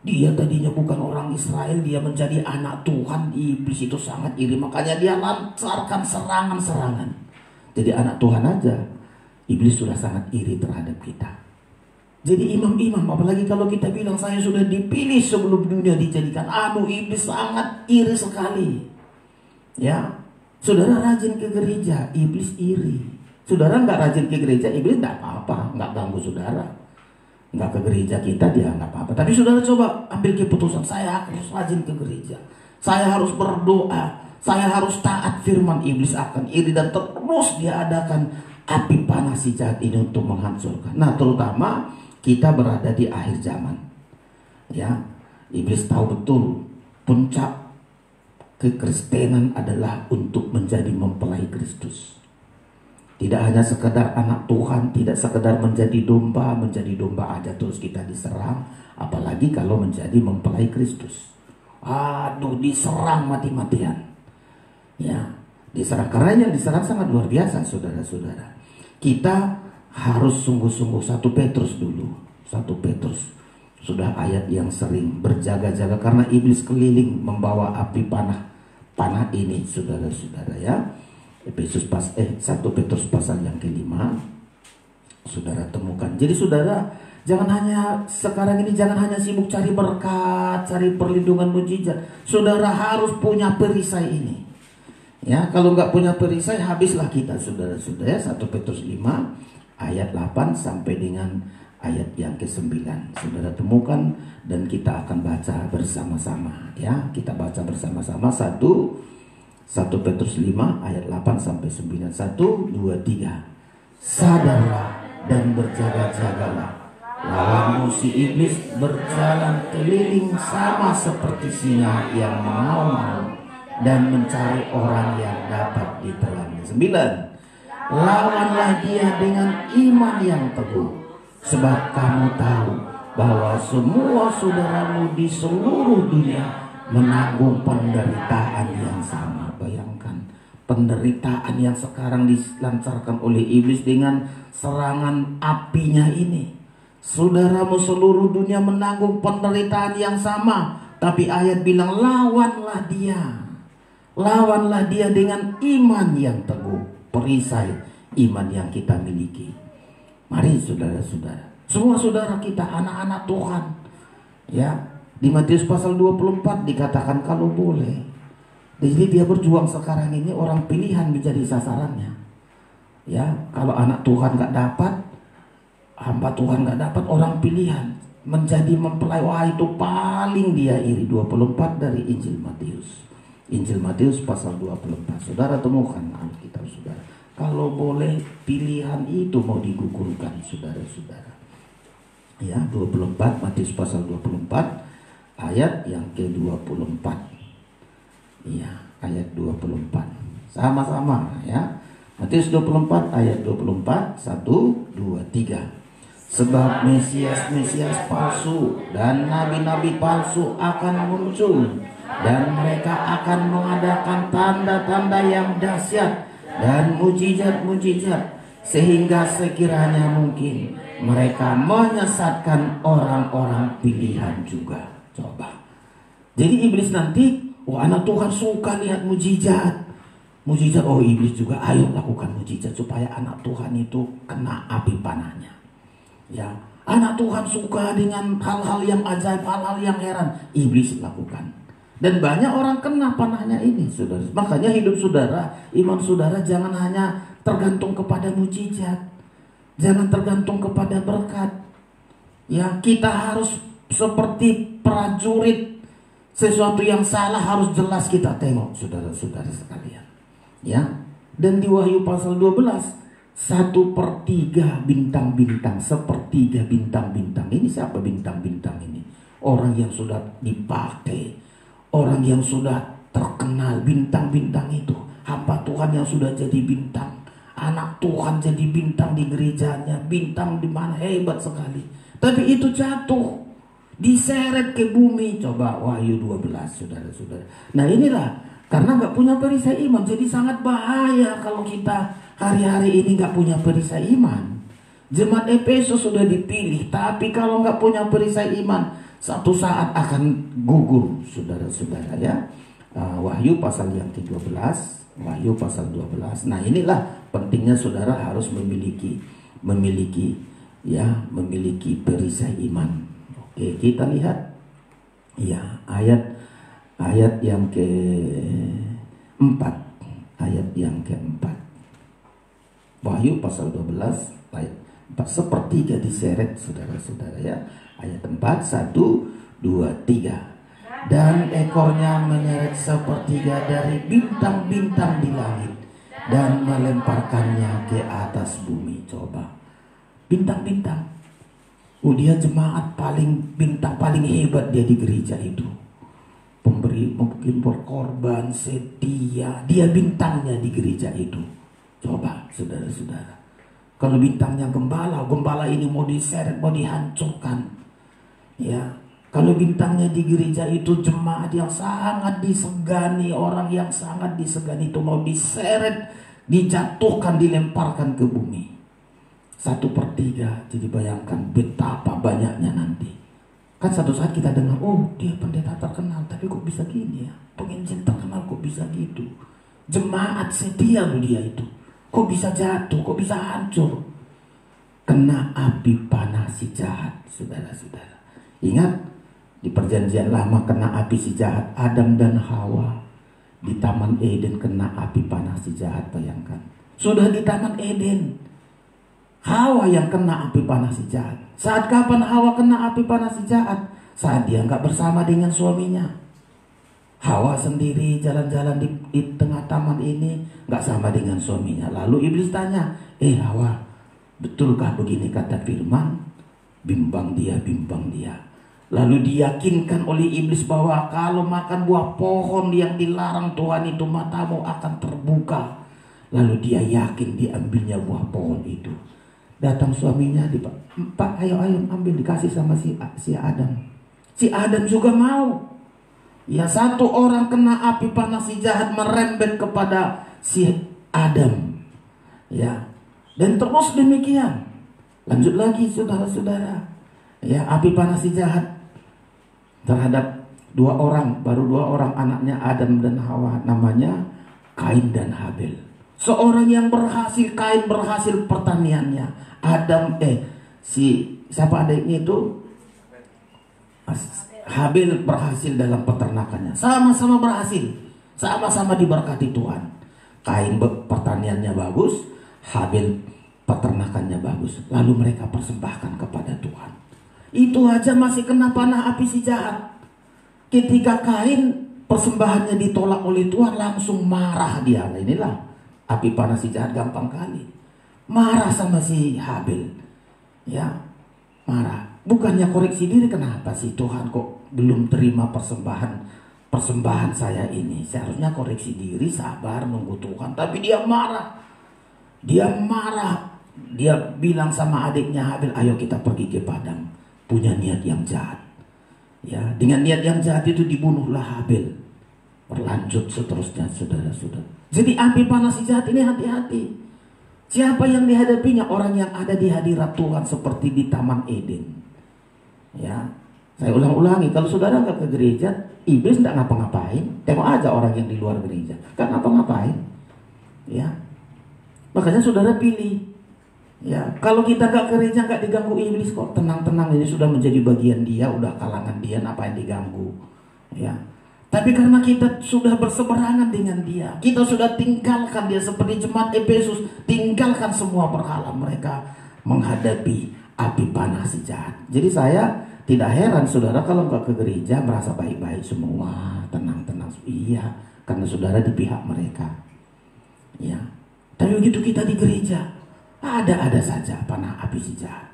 Dia tadinya bukan orang Israel, dia menjadi anak Tuhan. Iblis itu sangat iri, makanya dia lancarkan serangan-serangan. Jadi anak Tuhan aja iblis sudah sangat iri terhadap kita. Jadi imam-imam, apalagi kalau kita bilang saya sudah dipilih sebelum dunia dijadikan. Iblis sangat iri sekali. Ya, saudara rajin ke gereja, iblis iri. Saudara nggak rajin ke gereja, iblis nggak apa-apa, nggak ganggu saudara. Nggak ke gereja kita, dia nggak apa-apa. Tapi saudara coba ambil keputusan, saya harus rajin ke gereja, saya harus berdoa, saya harus taat firman. Iblis akan iri dan terus dia adakan api panas si jahat ini untuk menghancurkan. Nah, terutama kita berada di akhir zaman. Ya, iblis tahu betul puncak kekristenan adalah untuk menjadi mempelai Kristus. Tidak hanya sekedar anak Tuhan, tidak sekedar menjadi domba aja terus kita diserang. Apalagi kalau menjadi mempelai Kristus. Diserang mati-matian. Ya, diserang. Karena yang diserang sangat luar biasa, saudara-saudara. Kita harus sungguh-sungguh. 1 Petrus dulu. 1 Petrus Sudah ayat yang sering berjaga-jaga karena iblis keliling membawa api panah ini, saudara-saudara ya. 1 Petrus pasal yang kelima, saudara temukan. Jadi saudara, jangan hanya sekarang ini, jangan hanya sibuk cari berkat, cari perlindungan mujizat. Saudara harus punya perisai ini. Ya, kalau nggak punya perisai habislah kita, saudara-saudara. 1 Petrus 5 ayat 8 sampai dengan ayat yang ke-9. Saudara temukan dan kita akan baca bersama-sama ya. Kita baca bersama-sama 1 Petrus 5 ayat 8 sampai 9. 1, 2, 3. Sadarlah dan berjaga-jagalah. Lawanmu si iblis berjalan keliling sama seperti singa yang mengaum dan mencari orang yang dapat ditelannya. 9. Lawanlah dia dengan iman yang teguh, sebab kamu tahu bahwa semua saudaramu di seluruh dunia menanggung penderitaan yang sama. Bayangkan penderitaan yang sekarang dilancarkan oleh iblis dengan serangan apinya ini. Saudaramu seluruh dunia menanggung penderitaan yang sama, tapi ayat bilang lawanlah dia. Lawanlah dia dengan iman yang teguh, perisai iman yang kita miliki. Mari saudara-saudara, semua saudara kita anak-anak Tuhan ya. Di Matius pasal 24 dikatakan kalau boleh. Jadi dia berjuang sekarang ini, orang pilihan menjadi sasarannya. Ya, kalau anak Tuhan gak dapat, hamba Tuhan gak dapat, orang pilihan menjadi mempelai. Wah, itu paling dia iri. 24 dari Injil Matius. Injil Matius pasal 24. Saudara temukan Alkitab saudara. Kalau boleh pilihan itu mau digugurkan saudara-saudara. Ya, 24 Matius pasal 24 ayat yang ke-24. Iya, ayat 24. Sama-sama ya. Matius 24 ayat 24. 1, 2, 3. Sebab Mesias palsu dan nabi-nabi palsu akan muncul, dan mereka akan mengadakan tanda-tanda yang dahsyat dan mujizat-mujizat, sehingga sekiranya mungkin mereka menyesatkan orang-orang pilihan juga. Coba. Jadi iblis nanti, anak Tuhan suka lihat mujizat. Mujizat, iblis juga ayo lakukan mujizat supaya anak Tuhan itu kena api panahnya. Ya, anak Tuhan suka dengan hal-hal yang ajaib, hal-hal yang heran, iblis lakukan. Dan banyak orang kena panahnya ini, saudara. Makanya hidup saudara, iman saudara jangan hanya tergantung kepada mujizat, jangan tergantung kepada berkat. Ya, kita harus seperti prajurit, sesuatu yang salah harus jelas kita tengok, saudara-saudara sekalian. Ya, dan di Wahyu pasal 12. 1/3 bintang-bintang, 1/3 bintang-bintang. Ini siapa bintang-bintang ini? Orang yang sudah dipakai, orang yang sudah terkenal. Bintang-bintang itu hamba Tuhan yang sudah jadi bintang, anak Tuhan jadi bintang di gerejanya, bintang di mana hebat sekali. Tapi itu jatuh, diseret ke bumi. Coba Wahyu 12 saudara-saudara. Nah inilah karena nggak punya perisai iman, jadi sangat bahaya kalau kita hari-hari ini nggak punya perisai iman. Jemaat Efesus sudah dipilih, tapi kalau nggak punya perisai iman, satu saat akan gugur, saudara-saudara ya. Wahyu pasal yang ke-12, Wahyu pasal 12. Nah inilah pentingnya saudara harus memiliki perisai iman. Oke, kita lihat ya ayat yang ke-4, ayat yang ke-4. Wahyu pasal 12 ayat 4, 1/3 diseret saudara-saudara ya. Ayat 4, 1, 2, 3. Dan ekornya menyeret 1/3 dari bintang-bintang di langit dan melemparkannya ke atas bumi. Coba, bintang-bintang. Dia jemaat bintang paling hebat dia di gereja itu. Pemberi, mungkin berkorban, setia. Dia bintangnya di gereja itu. Coba saudara-saudara, kalau bintangnya gembala ini mau diseret, mau dihancurkan. Ya, kalau bintangnya di gereja itu jemaat yang sangat disegani, orang yang sangat disegani itu mau diseret, dijatuhkan, dilemparkan ke bumi. 1/3. Jadi bayangkan betapa banyaknya nanti. Kan satu saat kita dengar, oh dia pendeta terkenal, tapi kok bisa gini ya? Penginjil terkenal kok bisa gitu? Jemaat setia loh dia itu. Kok bisa jatuh, kok bisa hancur? Kena api panas si jahat, saudara-saudara. Ingat, di perjanjian lama kena api si jahat, Adam dan Hawa. Di Taman Eden kena api panas si jahat, bayangkan. Sudah di Taman Eden, Hawa yang kena api panas si jahat. Saat kapan Hawa kena api panas si jahat? Saat dia nggak bersama dengan suaminya. Hawa sendiri jalan-jalan di tengah taman ini, nggak sama dengan suaminya. Lalu iblis tanya, Hawa, betulkah begini kata firman? Bimbang dia, bimbang dia. Lalu diyakinkan oleh iblis bahwa kalau makan buah pohon yang dilarang Tuhan itu, matamu akan terbuka. Lalu dia yakin diambilnya buah pohon itu. Datang suaminya, Pak, ayo ambil, dikasih sama si Adam. Si Adam juga mau. Ya, satu orang kena api panas si jahat merembet kepada si Adam. Ya, dan terus demikian. Lanjut lagi saudara-saudara. Ya, api panas si jahat terhadap baru dua orang anaknya Adam dan Hawa, namanya Kain dan Habel. Seorang yang berhasil, Kain berhasil pertaniannya. Siapa adiknya itu? Habel berhasil dalam peternakannya. Sama-sama berhasil, sama-sama diberkati Tuhan. Kain pertaniannya bagus, Habel peternakannya bagus. Lalu mereka persembahkan kepada Tuhan. Itu aja masih kena panah api si jahat. Ketika Kain persembahannya ditolak oleh Tuhan, langsung marah dia. Nah, inilah api panah si jahat, gampang kali. Marah sama si Habel. Ya, marah. Bukannya koreksi diri, kenapa sih Tuhan kok belum terima persembahan saya ini? Seharusnya koreksi diri, sabar, nunggu Tuhan. Tapi dia marah. Dia marah. Dia bilang sama adiknya Habel, ayo kita pergi ke padang. Punya niat yang jahat. Ya, dengan niat yang jahat itu dibunuhlah Habel. Berlanjut seterusnya, saudara-saudara. Jadi api panas si jahat ini hati-hati. Siapa yang dihadapinya? Orang yang ada di hadirat Tuhan seperti di Taman Eden. Ya, saya ulang-ulangi, kalau saudara nggak ke gereja, iblis nggak ngapa-ngapain. Tengok aja orang yang di luar gereja, nggak ngapa-ngapain. Ya, makanya saudara pilih. Ya, kalau kita nggak ke gereja, nggak diganggu iblis kok, tenang-tenang, ini sudah menjadi bagian dia, udah kalangan dia, ngapain diganggu? Ya, tapi karena kita sudah berseberangan dengan dia, kita sudah tinggalkan dia seperti jemaat Efesus, tinggalkan semua berhala mereka menghadapi api panas si jahat. Jadi saya tidak heran saudara kalau nggak ke gereja merasa baik-baik semua, tenang-tenang. Iya, karena saudara di pihak mereka. Ya, tapi begitu kita di gereja, ada saja panah api si jahat.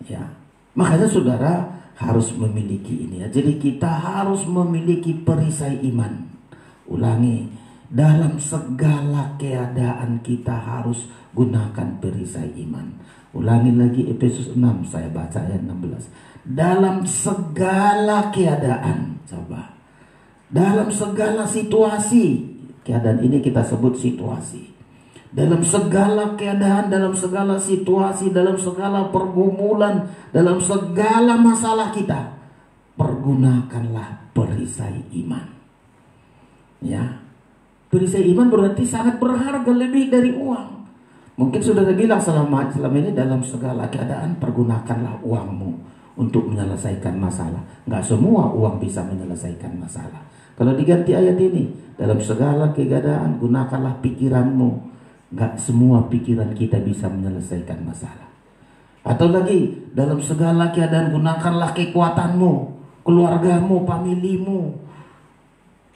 Ya, makanya saudara harus memiliki ini ya. Jadi kita harus memiliki perisai iman. Ulangi, dalam segala keadaan kita harus gunakan perisai iman. Ulangi lagi Efesus 6, saya baca ayat 16. Dalam segala keadaan, coba. Dalam segala situasi, keadaan ini kita sebut situasi. Dalam segala keadaan, dalam segala situasi, dalam segala pergumulan, dalam segala masalah kita, pergunakanlah perisai iman. Ya, perisai iman berarti sangat berharga, lebih dari uang. Mungkin saudara bilang selama ini dalam segala keadaan pergunakanlah uangmu untuk menyelesaikan masalah. Nggak semua uang bisa menyelesaikan masalah. Kalau diganti ayat ini, dalam segala keadaan gunakanlah pikiranmu. Nggak semua pikiran kita bisa menyelesaikan masalah. Atau lagi, dalam segala keadaan gunakanlah kekuatanmu, keluargamu, familimu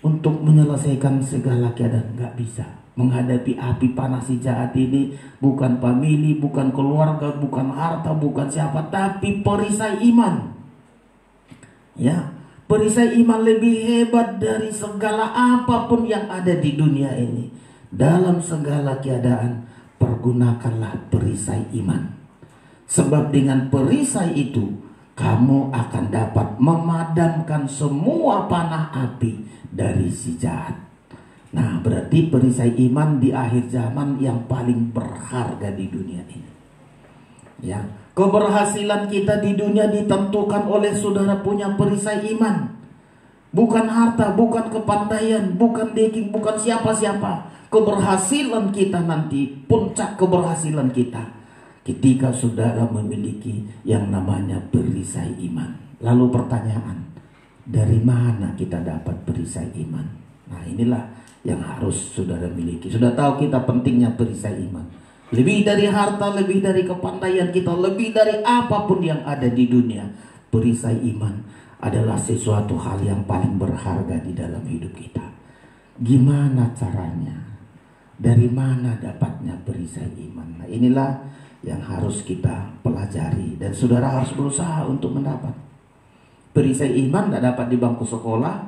untuk menyelesaikan segala keadaan. Nggak bisa. Menghadapi api panas si jahat ini bukan famili, bukan keluarga, bukan harta, bukan siapa, tapi perisai iman. Ya, perisai iman lebih hebat dari segala apapun yang ada di dunia ini. Dalam segala keadaan pergunakanlah perisai iman. Sebab dengan perisai itu kamu akan dapat memadamkan semua panah api dari si jahat. Nah, berarti perisai iman di akhir zaman yang paling berharga di dunia ini. Ya, Keberhasilan kita di dunia ditentukan oleh saudara punya perisai iman. Bukan harta, bukan kepandaian, bukan daging, bukan siapa-siapa. Keberhasilan kita nanti, puncak keberhasilan kita, ketika saudara memiliki yang namanya perisai iman. Lalu pertanyaan, dari mana kita dapat perisai iman? Nah, inilah yang harus saudara miliki. Sudah tahu kita pentingnya perisai iman. Lebih dari harta, lebih dari kepandaian kita, lebih dari apapun yang ada di dunia, perisai iman adalah sesuatu hal yang paling berharga di dalam hidup kita. Gimana caranya? Dari mana dapatnya perisai iman? Nah, inilah yang harus kita pelajari, dan saudara harus berusaha untuk mendapat. Perisai iman nggak dapat di bangku sekolah,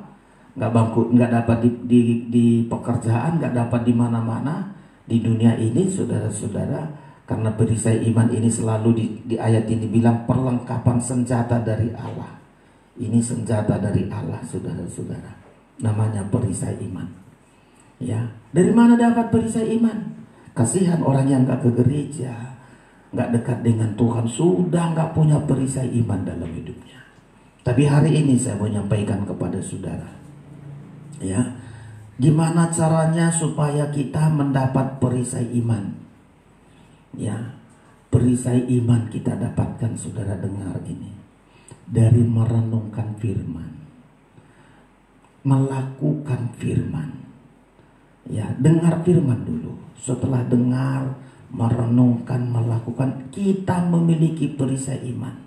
nggak dapat di pekerjaan, nggak dapat di mana-mana di dunia ini, saudara-saudara. Karena perisai iman ini selalu di ayat ini bilang perlengkapan senjata dari Allah. Ini senjata dari Allah, saudara-saudara. Namanya perisai iman. Ya, dari mana dapat perisai iman? Kasihan orang yang nggak ke gereja, nggak dekat dengan Tuhan, sudah nggak punya perisai iman dalam hidupnya. Tapi hari ini saya mau menyampaikan kepada saudara, ya, gimana caranya supaya kita mendapat perisai iman? Ya, perisai iman kita dapatkan, saudara dengar ini, dari merenungkan firman, melakukan firman. Ya, dengar firman dulu. Setelah dengar, merenungkan, melakukan, kita memiliki perisai iman.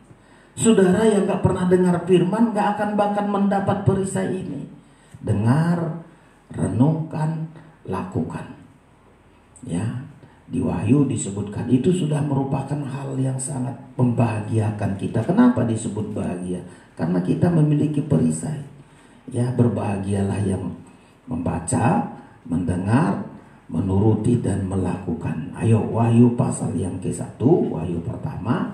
Saudara yang gak pernah dengar firman gak akan bahkan mendapat perisai ini. Dengar, renungkan, lakukan. Ya, di Wahyu disebutkan itu sudah merupakan hal yang sangat membahagiakan kita. Kenapa disebut bahagia? Karena kita memiliki perisai. Ya, berbahagialah yang membaca, mendengar, menuruti dan melakukan. Ayo, Wahyu pasal yang ke-1, Wahyu pertama,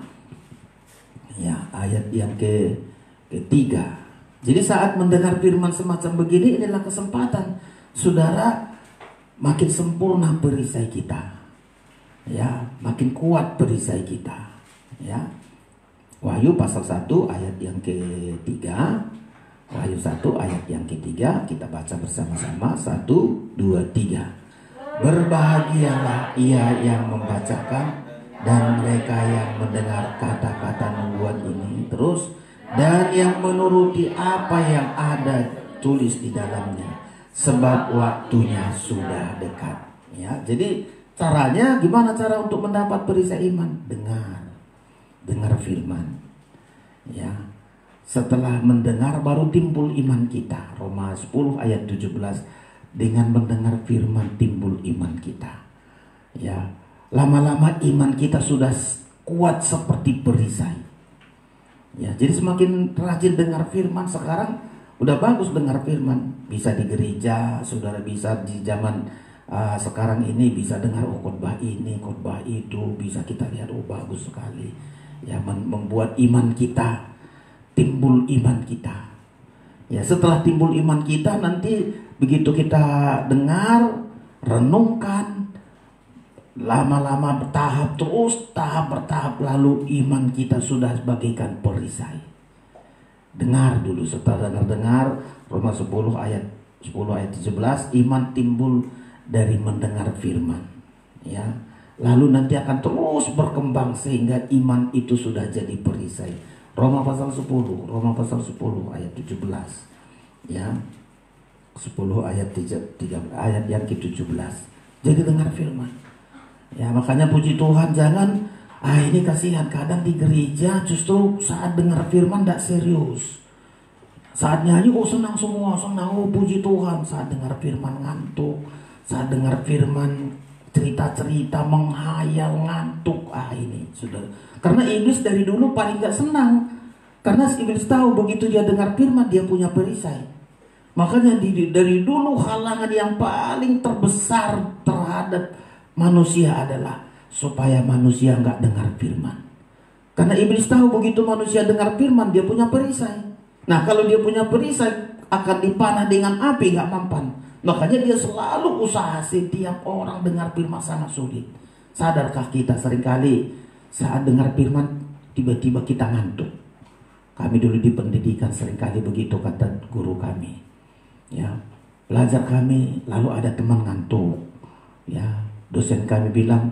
ya, ayat yang ketiga. Jadi saat mendengar firman semacam begini, inilah kesempatan saudara makin sempurna perisai kita. Ya, makin kuat perisai kita. Ya. Wahyu pasal 1 ayat yang ketiga. Wahyu 1 ayat yang ketiga, kita baca bersama-sama. 1, 2, 3. Berbahagialah ia yang membacakan dan mereka yang mendengar kata-kata nubuat ini. Terus, dan yang menuruti apa yang ada tulis di dalamnya, sebab waktunya sudah dekat. Ya, jadi caranya gimana cara untuk mendapat perisai iman? Dengar firman. Ya. Setelah mendengar baru timbul iman kita. Roma 10 ayat 17. Dengan mendengar firman timbul iman kita. Ya, lama-lama iman kita sudah kuat seperti perisai. Ya, jadi semakin rajin dengar firman. Sekarang udah bagus dengar firman. Bisa di gereja, saudara bisa di zaman sekarang ini bisa dengar khotbah ini, khotbah itu, bisa kita lihat, bagus sekali. Ya, membuat iman kita timbul iman kita. Ya, setelah timbul iman kita, nanti begitu kita dengar, renungkan, lama-lama bertahap terus, tahap bertahap, lalu iman kita sudah bagaikan perisai. Dengar dulu, setelah dengar Roma 10 ayat 17, iman timbul dari mendengar firman. Ya, lalu nanti akan terus berkembang sehingga iman itu sudah jadi perisai. Roma pasal 10 ayat 17. Ya. 10 ayat 3 ayat yang ke-17. Jadi dengar firman. Ya, makanya puji Tuhan, jangan ini kasihan kadang di gereja justru saat dengar firman tidak serius. Saat nyanyi senang semua, senang, puji Tuhan. Saat dengar firman ngantuk. Saat dengar firman cerita-cerita menghayal, ngantuk. Ini sudah. Karena iblis dari dulu paling gak senang. Karena iblis tahu begitu dia dengar firman, dia punya perisai. Makanya dari dulu halangan yang paling terbesar terhadap manusia adalah supaya manusia gak dengar firman. Karena iblis tahu begitu manusia dengar firman, dia punya perisai. Nah, kalau dia punya perisai akan dipanah dengan api, gak mampan. Makanya dia selalu usaha setiap orang dengar firman sangat sulit. Sadarkah kita seringkali saat dengar firman tiba-tiba kita ngantuk. Kami dulu di pendidikan seringkali begitu, kata guru kami. Ya, belajar kami lalu ada teman ngantuk. Ya, dosen kami bilang,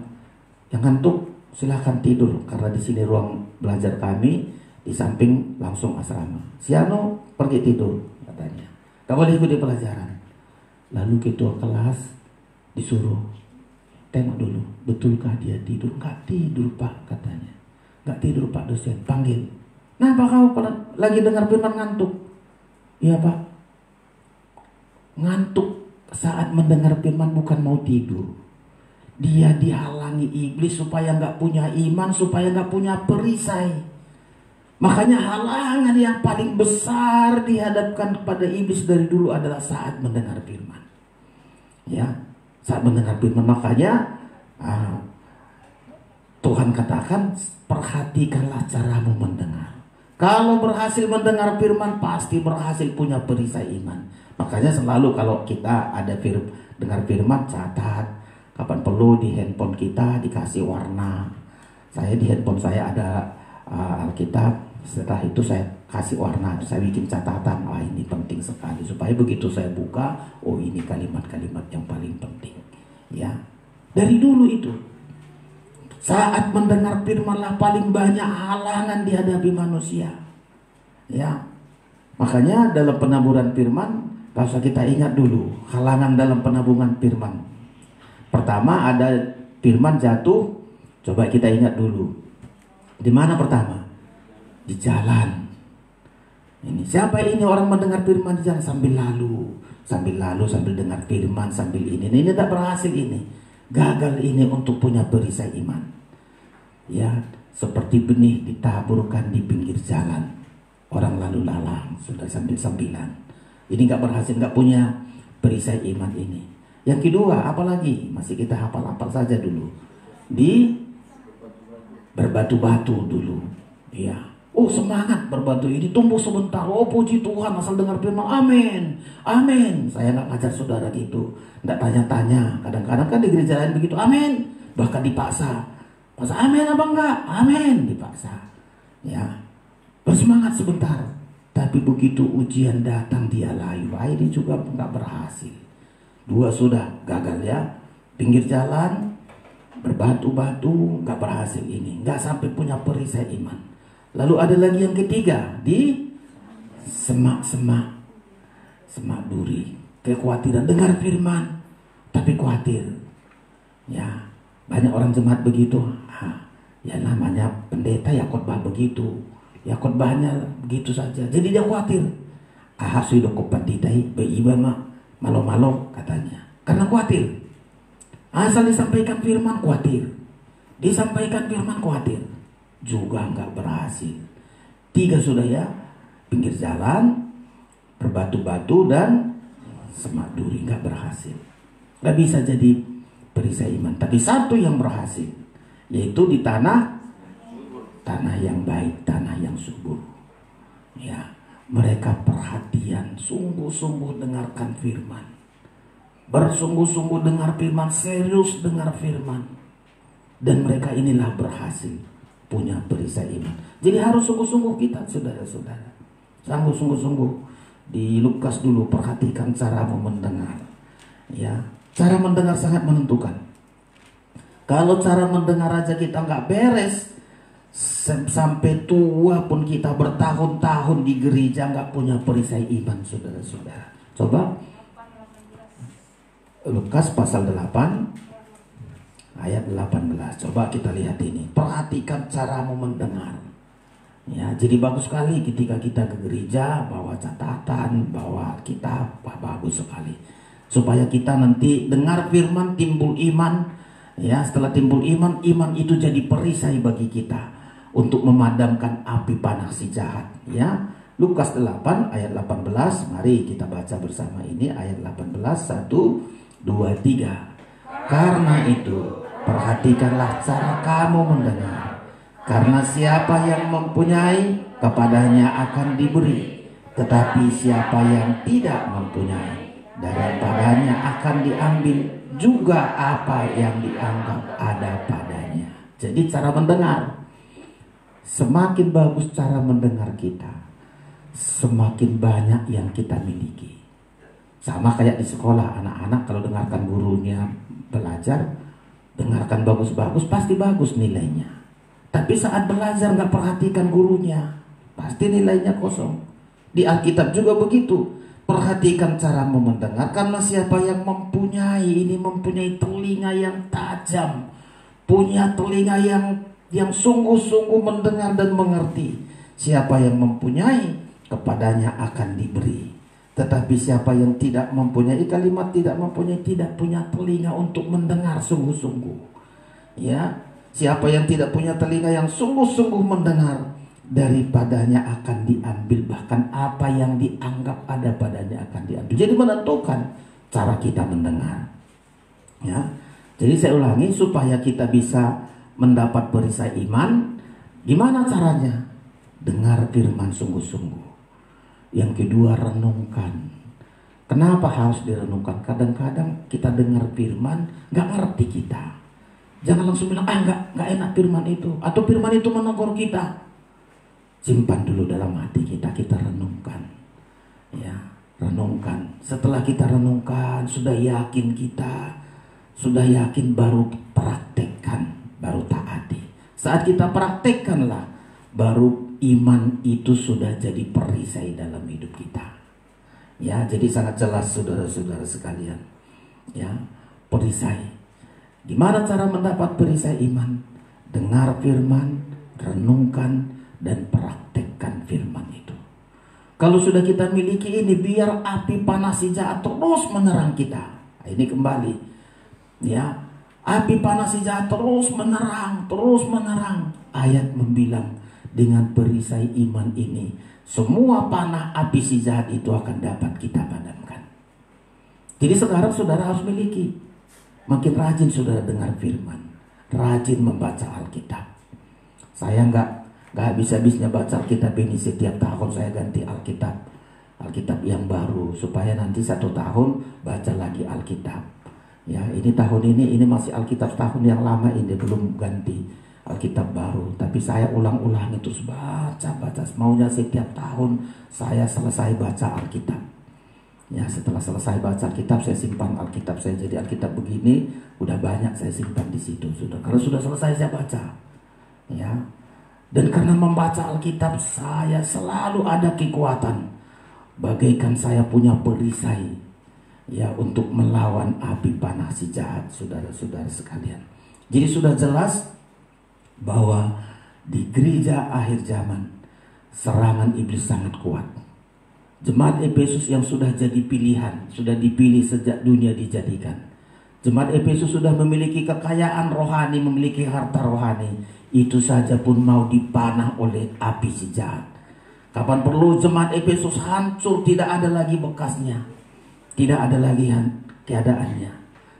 yang ngantuk silahkan tidur, karena di sini ruang belajar kami, di samping langsung asrama. Si Ano pergi tidur katanya, gak boleh ikut di pelajaran. Lalu ketua kelas disuruh tengok dulu, betulkah dia tidur? Gak tidur pak, katanya. Gak tidur pak dosen, panggil. Kenapa kau lagi dengar firman ngantuk? Iya pak, ngantuk saat mendengar firman bukan mau tidur. Dia dihalangi iblis supaya gak punya iman, supaya gak punya perisai. Makanya halangan yang paling besar dihadapkan kepada iblis dari dulu adalah saat mendengar firman. Ya, saat mendengar firman. Makanya Tuhan katakan, perhatikanlah caramu mendengar. Kalau berhasil mendengar firman, pasti berhasil punya perisai iman. Makanya selalu kalau kita ada dengar firman, catat. Kapan perlu di handphone kita dikasih warna. Saya di handphone saya ada Alkitab. Setelah itu saya kasih warna, saya bikin catatan. Wah, ini penting sekali, supaya begitu saya buka, oh ini kalimat-kalimat yang paling penting. Ya, dari dulu itu. Saat mendengar firman-lah paling banyak halangan dihadapi manusia. Ya, makanya dalam penaburan firman, kalau kita ingat dulu halangan dalam penabungan firman. Pertama ada firman jatuh, coba kita ingat dulu. Di mana pertama? Di jalan. Ini siapa ini orang mendengar firman di jalan sambil lalu sambil dengar firman sambil ini tidak berhasil ini. Gagal ini untuk punya perisai iman. Ya, seperti benih ditaburkan di pinggir jalan. Orang lalu lalang sudah sambil-sambilan. Ini nggak berhasil, nggak punya perisai iman ini. Yang kedua, apalagi masih kita hafal-hafal saja dulu. Di berbatu-batu dulu. Ya. Oh, semangat berbatu ini tumbuh sebentar. Oh, puji Tuhan, asal dengar firman. Amin. Amin. Saya nggak ngajar saudara gitu. Nggak tanya-tanya. Kadang-kadang kan di gereja lain begitu. Amin. Bahkan dipaksa. Masa amin apa enggak? Amin. Dipaksa. Ya. Bersemangat sebentar. Tapi begitu ujian datang dia layu. Ini juga nggak berhasil. Dua sudah gagal ya. Pinggir jalan. Berbatu-batu. Nggak berhasil ini. Nggak sampai punya perisai iman. Lalu ada lagi yang ketiga, di semak-semak duri, kekhawatiran dengar firman tapi khawatir. Ya, banyak orang jemaat begitu. Ya namanya pendeta ya khotbah begitu. Ya khotbahnya begitu saja. Jadi dia khawatir. Sudah kupanditai beiba malo-malo katanya. Karena khawatir. Asal disampaikan firman khawatir. Disampaikan firman khawatir. Juga nggak berhasil. 3 sudah ya, pinggir jalan, berbatu-batu dan semak duri, nggak berhasil. Nggak bisa jadi perisai iman. Tapi satu yang berhasil, yaitu di tanah yang baik, tanah yang subur. Ya, mereka perhatian, sungguh-sungguh dengarkan firman, bersungguh-sungguh dengar firman, serius dengar firman, dan mereka inilah berhasil. Punya perisai iman. Jadi harus sungguh-sungguh kita, saudara-saudara. Sungguh-sungguh. Di Lukas dulu perhatikan cara mendengar. Ya, cara mendengar sangat menentukan. Kalau cara mendengar aja kita nggak beres, sampai tua pun kita bertahun-tahun di gereja nggak punya perisai iman, saudara-saudara. Coba Lukas pasal 8. Ayat 18. Coba kita lihat ini. Perhatikan caramu mendengar. Ya, jadi bagus sekali ketika kita ke gereja bawa catatan, bawa kitab, bagus sekali. Supaya kita nanti dengar firman timbul iman. Ya, setelah timbul iman, iman itu jadi perisai bagi kita untuk memadamkan api panas si jahat. Ya, Lukas 8 ayat 18. Mari kita baca bersama ini ayat 18. 1, 2, 3. Karena itu perhatikanlah cara kamu mendengar. Karena siapa yang mempunyai, kepadanya akan diberi. Tetapi siapa yang tidak mempunyai, daripadanya akan diambil juga apa yang dianggap ada padanya. Jadi cara mendengar. Semakin bagus cara mendengar kita, semakin banyak yang kita miliki. Sama kayak di sekolah, anak-anak kalau dengarkan gurunya belajar, dengarkan bagus-bagus, pasti bagus nilainya. Tapi saat belajar nggak perhatikan gurunya, pasti nilainya kosong. Di Alkitab juga begitu. Perhatikan cara mendengar, karena siapa yang mempunyai telinga yang tajam, punya telinga yang sungguh-sungguh mendengar dan mengerti. Siapa yang mempunyai, kepadanya akan diberi. Tetapi siapa yang tidak mempunyai, kalimat tidak mempunyai, tidak punya telinga untuk mendengar sungguh-sungguh. Ya, siapa yang tidak punya telinga yang sungguh-sungguh mendengar, daripadanya akan diambil, bahkan apa yang dianggap ada padanya akan diambil. Jadi menentukan cara kita mendengar. Ya, jadi saya ulangi, supaya kita bisa mendapat perisai iman, gimana caranya? Dengar firman sungguh-sungguh. Yang kedua, renungkan. Kenapa harus direnungkan? Kadang-kadang kita dengar firman, gak ngerti kita. Jangan langsung bilang, gak enak firman itu, atau firman itu menegur kita. Simpan dulu dalam hati kita, kita renungkan. Ya, renungkan. Setelah kita renungkan, sudah yakin kita, sudah yakin, baru praktekkan, baru taati. Saat kita praktekkanlah, baru iman itu sudah jadi perisai dalam hidup kita. Ya, jadi sangat jelas saudara-saudara sekalian. Ya, perisai. Gimana cara mendapat perisai iman? Dengar firman, renungkan, dan praktekkan firman itu. Kalau sudah kita miliki ini, biar api panas si jahat terus menyerang kita. Nah, ini kembali, ya, api panas si jahat terus menyerang. Ayat membilang, dengan perisai iman ini, semua panah api si jahat itu akan dapat kita padamkan. Jadi sekarang saudara harus miliki. Makin rajin saudara dengar firman, rajin membaca Alkitab. Saya nggak habis-habisnya baca Alkitab ini. Setiap tahun saya ganti Alkitab yang baru, supaya nanti 1 tahun baca lagi Alkitab. Ya, ini tahun ini masih Alkitab tahun yang lama, ini belum ganti Alkitab baru. Tapi saya ulang-ulang terus baca. Maunya setiap tahun saya selesai baca Alkitab. Ya, setelah selesai baca Alkitab, saya simpan Alkitab saya. Jadi Alkitab begini udah banyak saya simpan di situ, sudah. Kalau sudah selesai saya baca. Ya. Dan karena membaca Alkitab, saya selalu ada kekuatan, bagaikan saya punya perisai, ya, untuk melawan api panas si jahat, saudara-saudara sekalian. Jadi sudah jelas bahwa di gereja akhir zaman, serangan iblis sangat kuat. Jemaat Efesus yang sudah jadi pilihan, sudah dipilih sejak dunia dijadikan. Jemaat Efesus sudah memiliki kekayaan rohani, memiliki harta rohani. Itu saja pun mau dipanah oleh api si jahat. Kapan perlu jemaat Efesus hancur, tidak ada lagi bekasnya, tidak ada lagi keadaannya.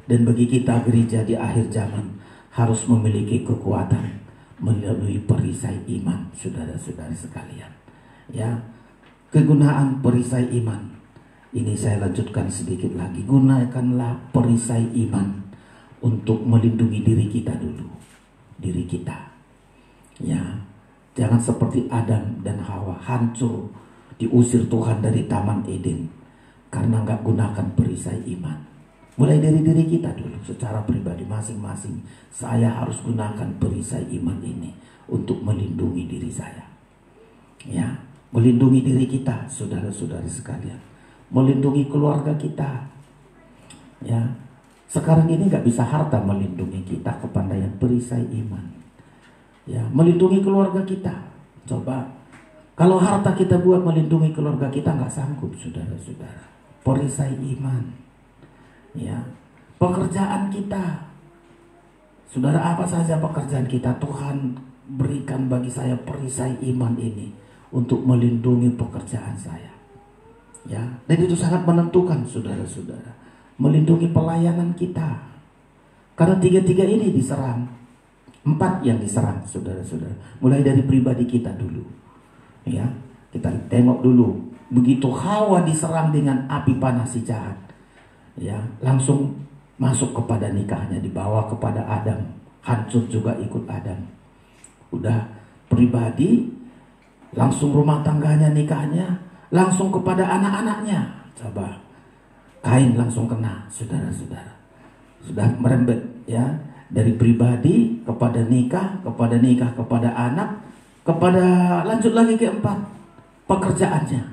Dan bagi kita gereja di akhir zaman harus memiliki kekuatan melalui perisai iman, saudara-saudara sekalian. Ya, kegunaan perisai iman ini saya lanjutkan sedikit lagi. Gunakanlah perisai iman untuk melindungi diri kita dulu, diri kita. Ya, jangan seperti Adam dan Hawa hancur, diusir Tuhan dari Taman Eden karena nggak gunakan perisai iman. Mulai dari diri kita dulu, secara pribadi masing-masing. Saya harus gunakan perisai iman ini untuk melindungi diri saya. Ya, melindungi diri kita, saudara-saudara sekalian, melindungi keluarga kita. Ya, sekarang ini nggak bisa harta melindungi kita, kepandaian perisai iman. Ya, melindungi keluarga kita. Coba, kalau harta kita buat melindungi keluarga kita, nggak sanggup, saudara-saudara. Perisai iman. Ya, pekerjaan kita, saudara, apa saja pekerjaan kita, Tuhan berikan bagi saya perisai iman ini untuk melindungi pekerjaan saya. Ya, dan itu sangat menentukan, saudara-saudara, melindungi pelayanan kita. Karena 3 ini diserang. 4 yang diserang, saudara-saudara. Mulai dari pribadi kita dulu. Ya, kita tengok dulu. Begitu Hawa diserang dengan api panas si jahat, ya, langsung masuk kepada nikahnya, dibawa kepada Adam. Hancur juga ikut Adam. Udah pribadi, langsung rumah tangganya, nikahnya, langsung kepada anak-anaknya. Coba, Kain langsung kena, saudara-saudara. Sudah merembet ya, dari pribadi kepada nikah, kepada anak, kepada lanjut lagi ke 4, pekerjaannya.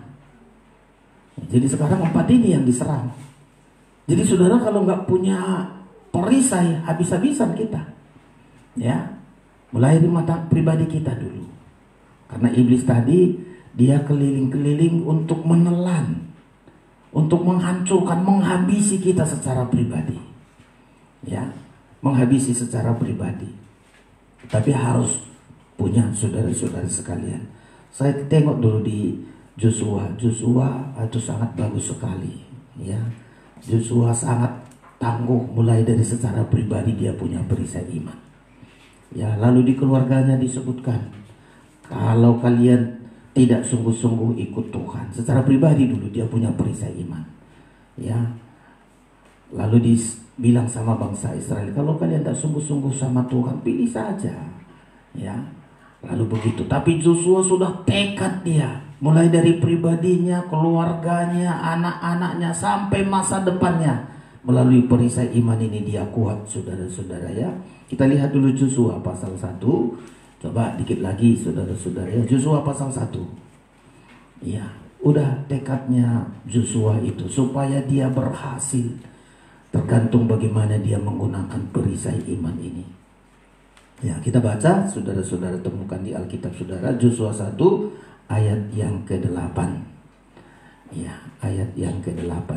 Jadi sekarang 4 ini yang diserang. Jadi saudara kalau nggak punya perisai, habis-habisan kita. Ya, mulai di mata pribadi kita dulu. Karena iblis tadi dia keliling-keliling untuk menelan, untuk menghancurkan, menghabisi kita secara pribadi. Ya, menghabisi secara pribadi. Tapi harus punya saudara-saudara sekalian. Saya tengok dulu di Joshua itu sangat bagus sekali. Ya, Joshua sangat tangguh, mulai dari secara pribadi dia punya perisai iman. Ya, lalu di keluarganya disebutkan, kalau kalian tidak sungguh-sungguh ikut Tuhan, secara pribadi dulu dia punya perisai iman. Ya, lalu dibilang sama bangsa Israel, kalau kalian tidak sungguh-sungguh sama Tuhan, pilih saja. Ya, lalu begitu. Tapi Joshua sudah tekad dia, mulai dari pribadinya, keluarganya, anak-anaknya, sampai masa depannya. Melalui perisai iman ini dia kuat, saudara-saudara ya. Kita lihat dulu Joshua pasal 1. Coba dikit lagi saudara-saudara ya. Joshua pasal 1. Ya, udah tekadnya Joshua itu supaya dia berhasil. Tergantung bagaimana dia menggunakan perisai iman ini. Ya, kita baca, saudara-saudara temukan di Alkitab saudara, Joshua 1 ayat yang ke-8. Ya, ayat yang ke-8.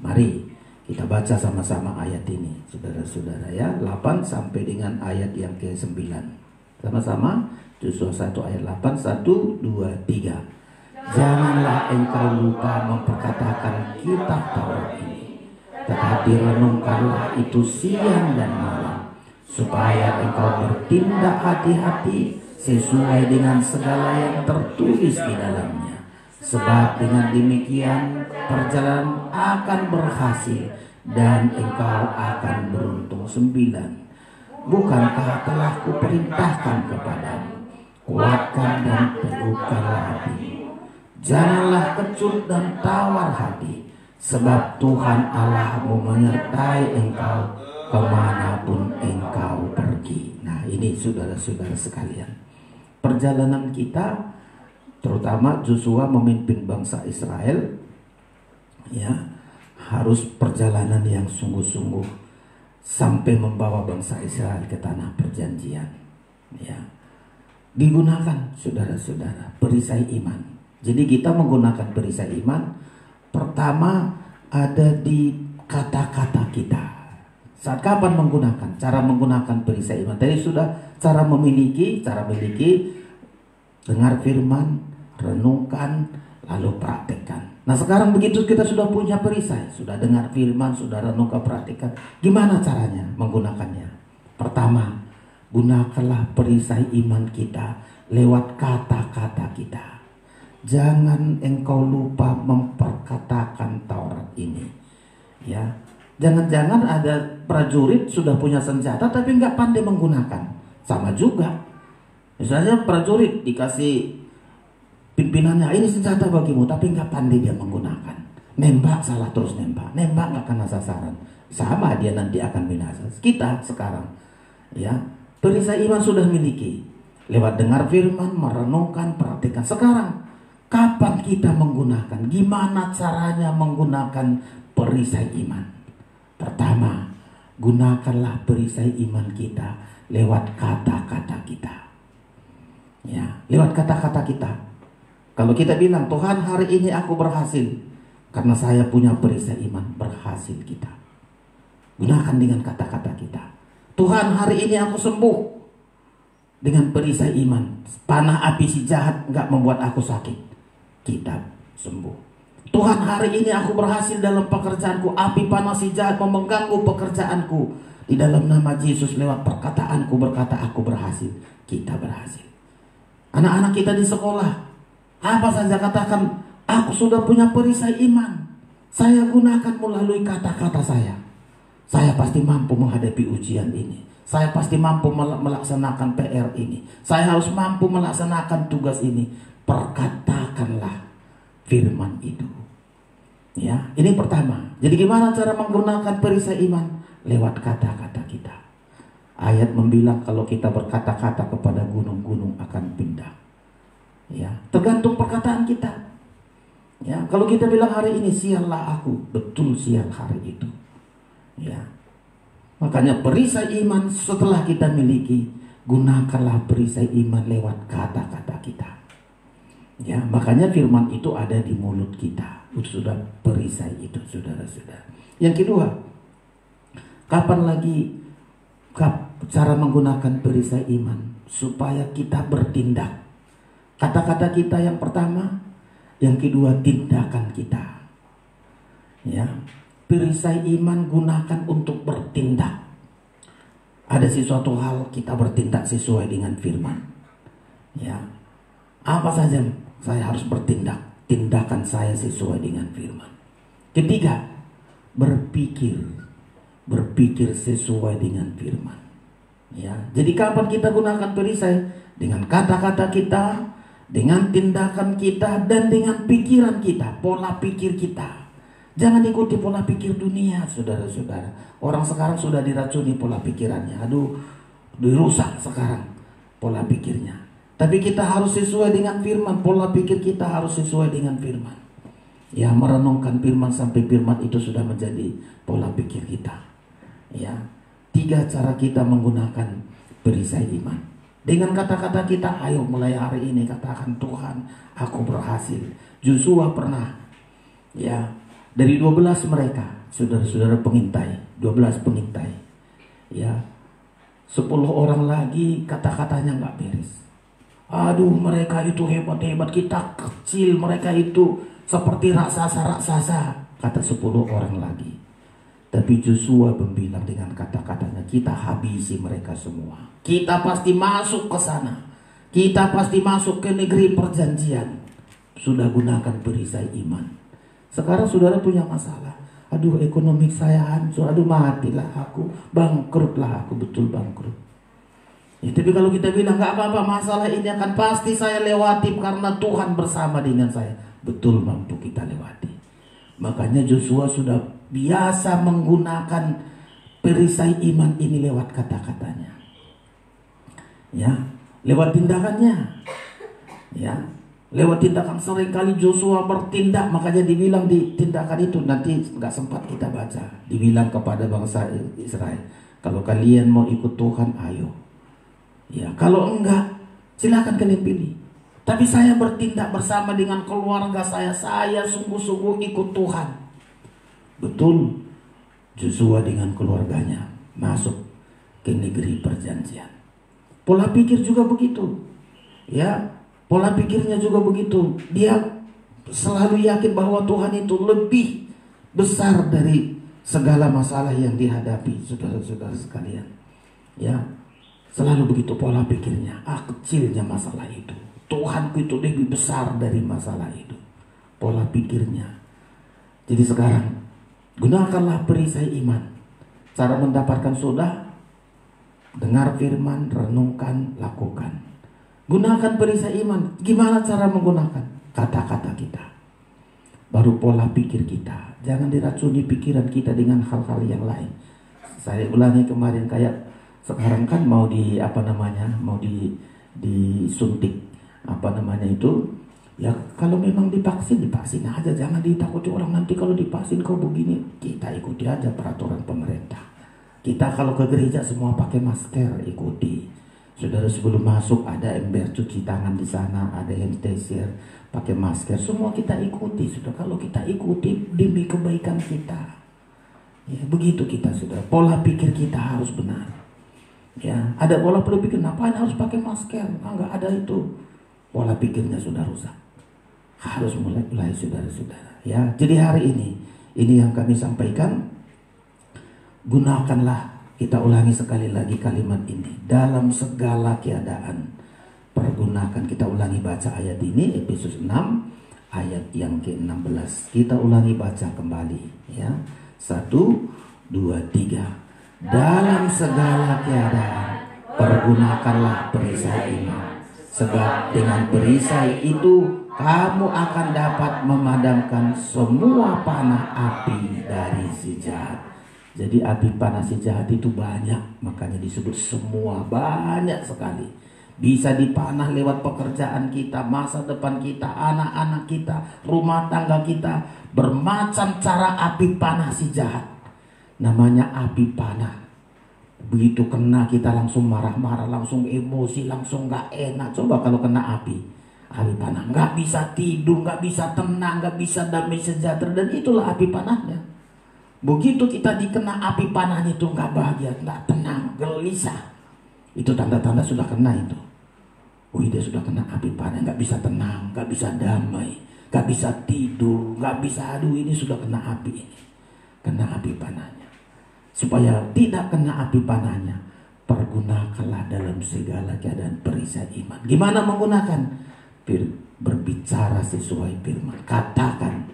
Mari kita baca sama-sama ayat ini, saudara-saudara ya, 8 sampai dengan ayat yang ke-9. Sama-sama, Joshua 1 ayat 8, 1, 2, 3. Janganlah engkau lupa memperkatakan kitab Taurat ini, tetapi renungkanlah itu siang dan malam, supaya engkau bertindak hati-hati sesuai dengan segala yang tertulis di dalamnya. Sebab dengan demikian perjalanan akan berhasil dan engkau akan beruntung. 9. Bukankah telah kuperintahkan kepadamu, kuatkan dan teguhkanlah hatimu. Janganlah kecut dan tawar hati, sebab Tuhan Allahmu menyertai engkau kemanapun engkau pergi. Nah, ini saudara-saudara sekalian, perjalanan kita, terutama Joshua memimpin bangsa Israel, ya, harus perjalanan yang sungguh-sungguh sampai membawa bangsa Israel ke tanah perjanjian. Ya, digunakan saudara-saudara perisai iman. Jadi kita menggunakan perisai iman, pertama ada di kata-kata kita. Saat kapan menggunakan? Cara menggunakan perisai iman. Tadi sudah cara memiliki, dengar firman, renungkan, lalu praktekkan. Nah sekarang begitu kita sudah punya perisai, sudah dengar firman, sudah renungkan, praktekkan. Gimana caranya menggunakannya? Pertama, gunakanlah perisai iman kita lewat kata-kata kita. Jangan engkau lupa memperkatakan Taurat ini. Ya, jangan-jangan ada prajurit sudah punya senjata tapi nggak pandai menggunakan. Sama juga. Misalnya prajurit dikasih pimpinannya, ini senjata bagimu, tapi nggak pandai dia menggunakan. Nembak salah terus nembak nggak kena sasaran. Sama dia nanti akan binasa. Kita sekarang, ya, perisai iman sudah miliki. Lewat dengar firman, merenungkan, praktikkan. Sekarang kapan kita menggunakan? Gimana caranya menggunakan perisai iman? Pertama, gunakanlah perisai iman kita lewat kata-kata kita. Ya, lewat kata-kata kita. Kalau kita bilang, Tuhan hari ini aku berhasil karena saya punya perisai iman, berhasil kita. Gunakan dengan kata-kata kita. Tuhan hari ini aku sembuh dengan perisai iman. Panah api si jahat nggak membuat aku sakit. Kita sembuh. Tuhan hari ini aku berhasil dalam pekerjaanku. Api panas si jahat mengganggu pekerjaanku. Di dalam nama Yesus lewat perkataanku berkata aku berhasil. Kita berhasil. Anak-anak kita di sekolah, apa saja katakan, aku sudah punya perisai iman. Saya gunakan melalui kata-kata saya. Saya pasti mampu menghadapi ujian ini. Saya pasti mampu melaksanakan PR ini. Saya harus mampu melaksanakan tugas ini. Perkatakanlah firman itu. Ya, ini pertama. Jadi gimana cara menggunakan perisai iman? Lewat kata-kata kita. Ayat membilang kalau kita berkata-kata kepada gunung-gunung akan pindah. Ya, tergantung perkataan kita. Ya, kalau kita bilang hari ini siallah aku, betul sial hari itu. Ya. Makanya perisai iman setelah kita miliki, gunakanlah perisai iman lewat kata-kata kita. Ya, makanya firman itu ada di mulut kita. Sudah perisai itu, saudara-saudara. Yang kedua, kapan lagi cara menggunakan perisai iman supaya kita bertindak? Kata-kata kita yang pertama, yang kedua tindakan kita. Ya, perisai iman gunakan untuk bertindak. Ada sesuatu hal kita bertindak sesuai dengan firman. Ya, apa saja saya harus bertindak, tindakan saya sesuai dengan firman. Ketiga, berpikir sesuai dengan firman. Ya, jadi kapan kita gunakan perisai? Dengan kata-kata kita, dengan tindakan kita, dan dengan pikiran kita, pola pikir kita. Jangan ikuti pola pikir dunia, saudara-saudara. Orang sekarang sudah diracuni pola pikirannya. Aduh, dirusak sekarang pola pikirnya. Tapi kita harus sesuai dengan firman. Pola pikir kita harus sesuai dengan firman. Ya, merenungkan firman sampai firman itu sudah menjadi pola pikir kita. Ya, 3 cara kita menggunakan perisai iman. Dengan kata-kata kita, ayo mulai hari ini katakan, Tuhan, aku berhasil. Joshua pernah, ya, dari 12 mereka, saudara-saudara pengintai, 12 pengintai, ya, 10 orang lagi kata-katanya nggak beres. Aduh, mereka itu hebat-hebat, kita kecil, mereka itu seperti raksasa-raksasa, kata 10 orang lagi. Tapi Joshua membilang dengan kata-katanya, kita habisi mereka semua. Kita pasti masuk ke sana. Kita pasti masuk ke negeri perjanjian. Sudah gunakan perisai iman. Sekarang saudara punya masalah. Aduh, ekonomi saya hancur. Aduh, matilah aku. Bangkrutlah aku, betul bangkrut. Ya, tapi kalau kita bilang gak apa-apa, masalah ini akan pasti saya lewati karena Tuhan bersama dengan saya. Betul, mampu kita lewati. Makanya Joshua sudah biasa menggunakan perisai iman ini lewat kata-katanya. Ya, lewat tindakannya. Ya, lewat tindakan. Seringkali Joshua bertindak, makanya dibilang di tindakan itu, nanti nggak sempat kita baca. Dibilang kepada bangsa Israel, kalau kalian mau ikut Tuhan, ayo. Ya, kalau enggak, silakan kalian pilih. Tapi saya bertindak bersama dengan keluarga saya sungguh-sungguh ikut Tuhan. Betul, Joshua dengan keluarganya masuk ke negeri perjanjian. Pola pikir juga begitu. Ya, pola pikirnya juga begitu. Dia selalu yakin bahwa Tuhan itu lebih besar dari segala masalah yang dihadapi, saudara-saudara sekalian. Ya, selalu begitu pola pikirnya. Kecilnya masalah itu, Tuhanku itu lebih besar dari masalah itu. Pola pikirnya. Jadi sekarang gunakanlah perisai iman. Cara mendapatkan sudah, dengar firman, renungkan, lakukan. Gunakan perisai iman. Gimana cara menggunakan? Kata-kata kita. Baru pola pikir kita. Jangan diracuni pikiran kita dengan hal-hal yang lain. Saya ulangi kemarin, kayak sekarang kan mau mau disuntik itu. Ya, kalau memang divaksin aja, jangan ditakuti orang, nanti kalau divaksin kau begini. Kita ikuti aja peraturan pemerintah. Kita kalau ke gereja semua pakai masker, ikuti. Saudara, sebelum masuk ada ember cuci tangan di sana, ada hand sanitizer, pakai masker, semua kita ikuti. Sudah, kalau kita ikuti demi kebaikan kita. Ya, begitu kita, saudara. Pola pikir kita harus benar. Ya, ada pola pikir, ngapain harus pakai masker? Enggak ada itu. Pola pikirnya sudah rusak. Harus mulai saudara-saudara. Ya, jadi hari ini yang kami sampaikan, gunakanlah, kita ulangi sekali lagi kalimat ini, dalam segala keadaan pergunakan. Kita ulangi baca ayat ini, Efesus 6 ayat yang ke-16. Kita ulangi baca kembali, ya. 1, 2, 3. dalam segala keadaan pergunakanlah perisai iman, sebab dengan perisai itu kamu akan dapat memadamkan semua panah api dari si jahat. Jadi api panah si jahat itu banyak, makanya disebut semua, banyak sekali. Bisa dipanah lewat pekerjaan kita, masa depan kita, anak-anak kita, rumah tangga kita. Bermacam cara api panah si jahat. Namanya api panah. Begitu kena kita langsung marah-marah, langsung emosi, langsung gak enak. Coba kalau kena api panah, gak bisa tidur, gak bisa tenang, gak bisa damai sejahtera. Dan itulah api panahnya. Begitu kita dikena api panahnya itu gak bahagia, gak tenang, gelisah. Itu tanda-tanda sudah kena itu. Dia sudah kena api panah, gak bisa tenang, gak bisa damai, gak bisa tidur, gak bisa, aduh ini sudah kena api ini. Kena api panahnya. Supaya tidak kena api panahnya, pergunakanlah dalam segala keadaan perisai iman. Gimana menggunakan? Berbicara sesuai firman, katakan,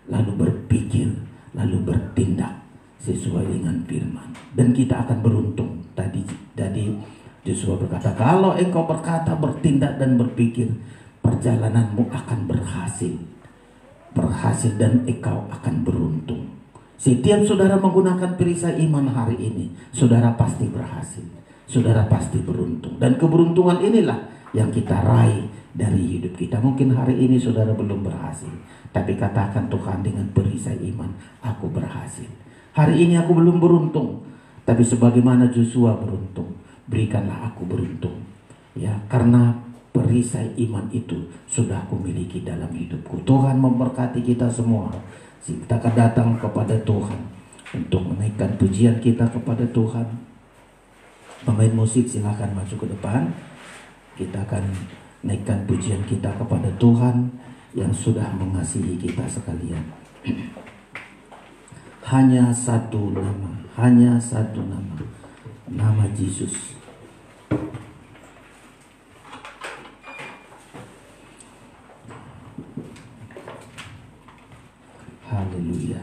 lalu berpikir, lalu bertindak sesuai dengan firman, dan kita akan beruntung. Tadi Yosua berkata, kalau engkau berkata, bertindak dan berpikir, perjalananmu akan berhasil dan engkau akan beruntung. Setiap saudara menggunakan perisai iman hari ini, saudara pasti berhasil, saudara pasti beruntung, dan keberuntungan inilah yang kita raih dari hidup kita. Mungkin hari ini saudara belum berhasil, tapi katakan, Tuhan, dengan perisai iman aku berhasil. Hari ini aku belum beruntung, tapi sebagaimana Yosua beruntung, berikanlah aku beruntung. Ya, karena perisai iman itu sudah aku miliki dalam hidupku. Tuhan memberkati kita semua. Kita akan datang kepada Tuhan untuk menaikkan pujian kita kepada Tuhan. Pemain musik silakan maju ke depan. Kita akan naikkan pujian kita kepada Tuhan yang sudah mengasihi kita sekalian. Hanya satu nama, nama Yesus. Haleluya.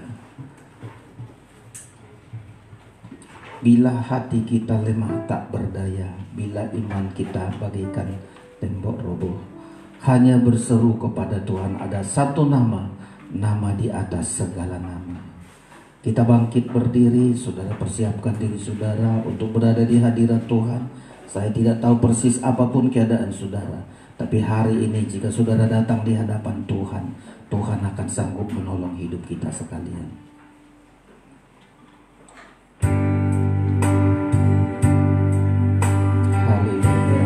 Bila hati kita lemah tak berdaya, bila iman kita bagaikan tembok roboh, hanya berseru kepada Tuhan, ada satu nama, nama di atas segala nama. Kita bangkit berdiri, saudara persiapkan diri saudara untuk berada di hadirat Tuhan. Saya tidak tahu persis apapun keadaan saudara, tapi hari ini jika saudara datang di hadapan Tuhan, Tuhan akan sanggup menolong hidup kita sekalian. Haleluya.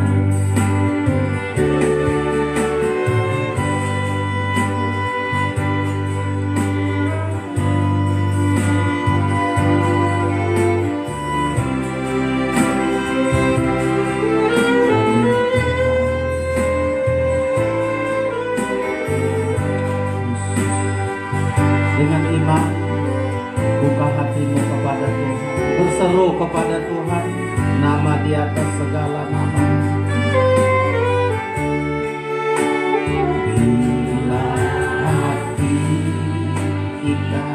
Dengan iman, buka hatimu kepada Tuhan, berseru kepada Tuhan, nama di atas segala nama. Bila hati kita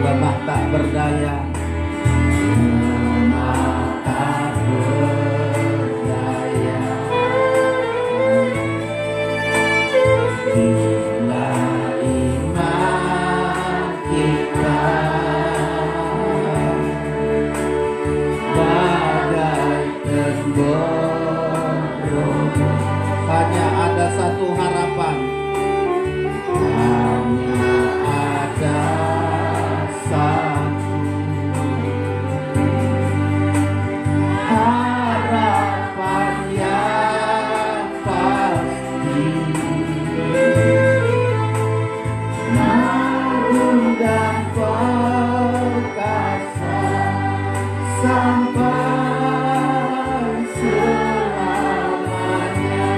lemah tak berdaya, lemah tak berdaya, bila iman kita bagai tembok roboh, hanya ada satu harapan, hanya ada satu harapan yang pasti, agung dan perkasa sampai selamanya.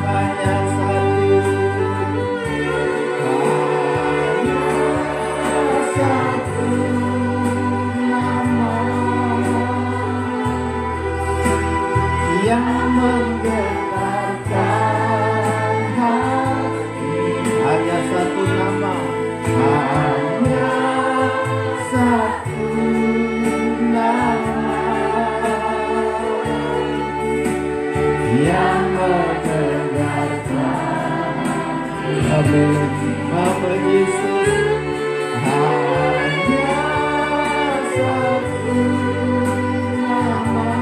Hanya satu, hanya satu nama yang menggetarkan hati. Hanya satu nama, hanya satu Nama Yesus hanya satu nama,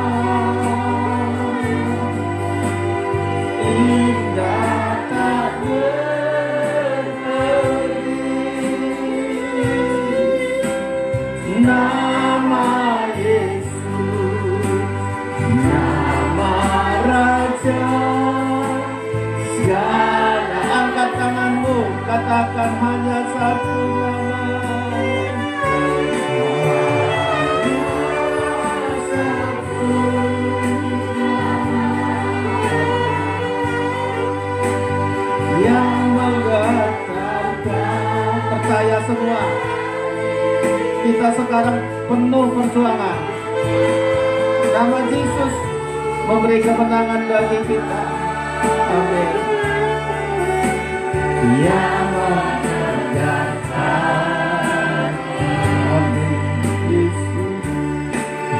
indah tak berhenti. Nama Yesus, nama Raja segala. Angkat tanganmu, katakan hanya satu nama. Yang menggetarkan. Percaya semua, kita sekarang penuh perjuangan. Nama Yesus memberi kemenangan bagi kita. Amin. Yang menggetarkan. Amin. Yesus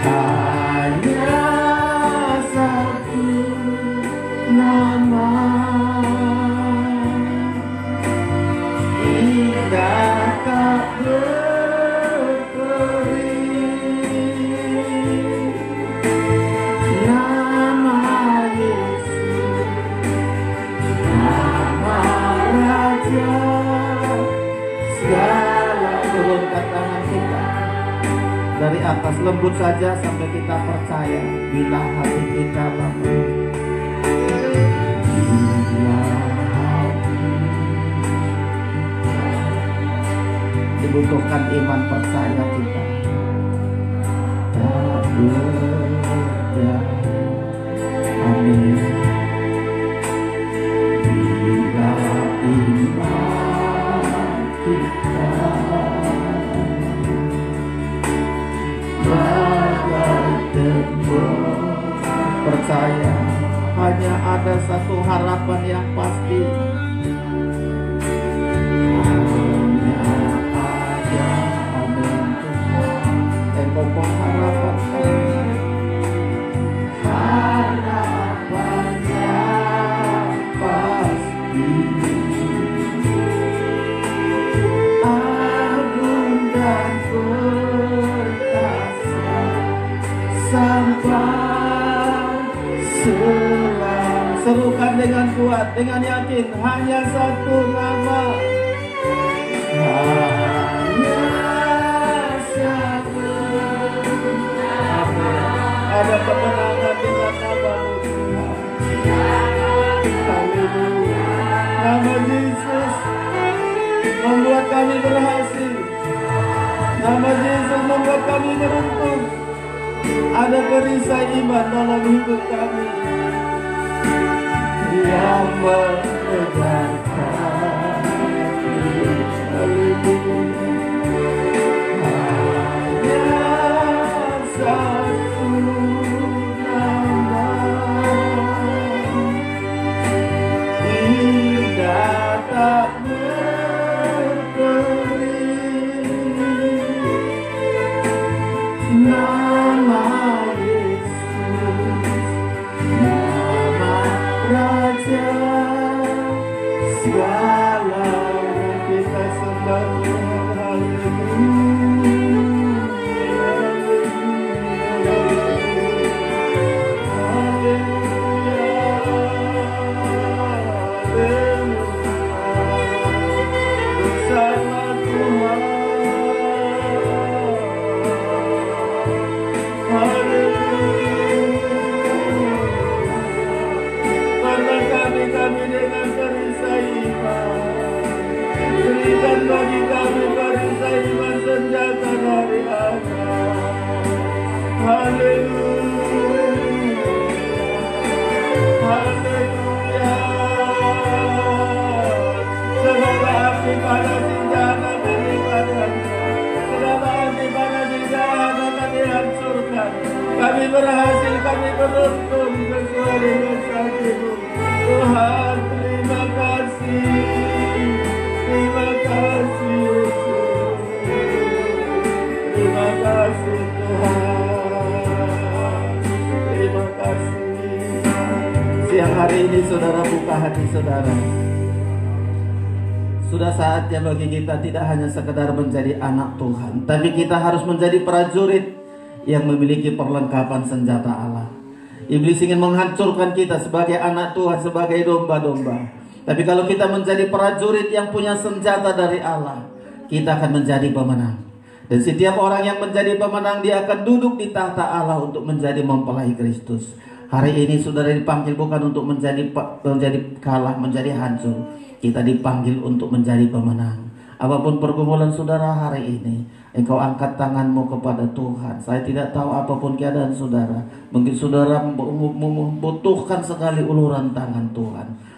hanya satu nama, indah tak berperi. Nama Yesus, nama Raja segala. Turunkan tangan kita dari atas, lembut saja sampai kita percaya bila hati kita bangun. Bila dibutuhkan iman percaya kita. Tak beda. Amin. Bila iman kita bagai tembok, percaya hanya ada satu harapan yang pasti. Pokok harapan harapannya pasti, agung dan perkasa sampai selalu. Serukan dengan kuat, dengan yakin, hanya satu nama. Ada kemenangan dengan nama-Mu Tuhan. Haleluya. Nama Yesus membuat kami berhasil. Nama Yesus membuat kami beruntung. Ada perisai iman dalam hidup kami yang mengejarkan. Haleluya. Kami berhasil, kami beruntung sesuai dengan janji-Mu. Tuhan, terima kasih. Terima kasih Yesus. Terima kasih Tuhan. Terima kasih. Siang hari ini saudara buka hati saudara. Sudah saatnya bagi kita tidak hanya sekedar menjadi anak Tuhan, tapi kita harus menjadi prajurit yang memiliki perlengkapan senjata Allah. Iblis ingin menghancurkan kita sebagai anak Tuhan, sebagai domba-domba. Tapi kalau kita menjadi prajurit yang punya senjata dari Allah, kita akan menjadi pemenang. Dan setiap orang yang menjadi pemenang, dia akan duduk di tahta Allah untuk menjadi mempelai Kristus. Hari ini saudara dipanggil bukan untuk menjadi kalah, menjadi hancur. Kita dipanggil untuk menjadi pemenang. Apapun pergumulan saudara hari ini, engkau angkat tanganmu kepada Tuhan. Saya tidak tahu apapun keadaan saudara. Mungkin saudara membutuhkan sekali uluran tangan Tuhan.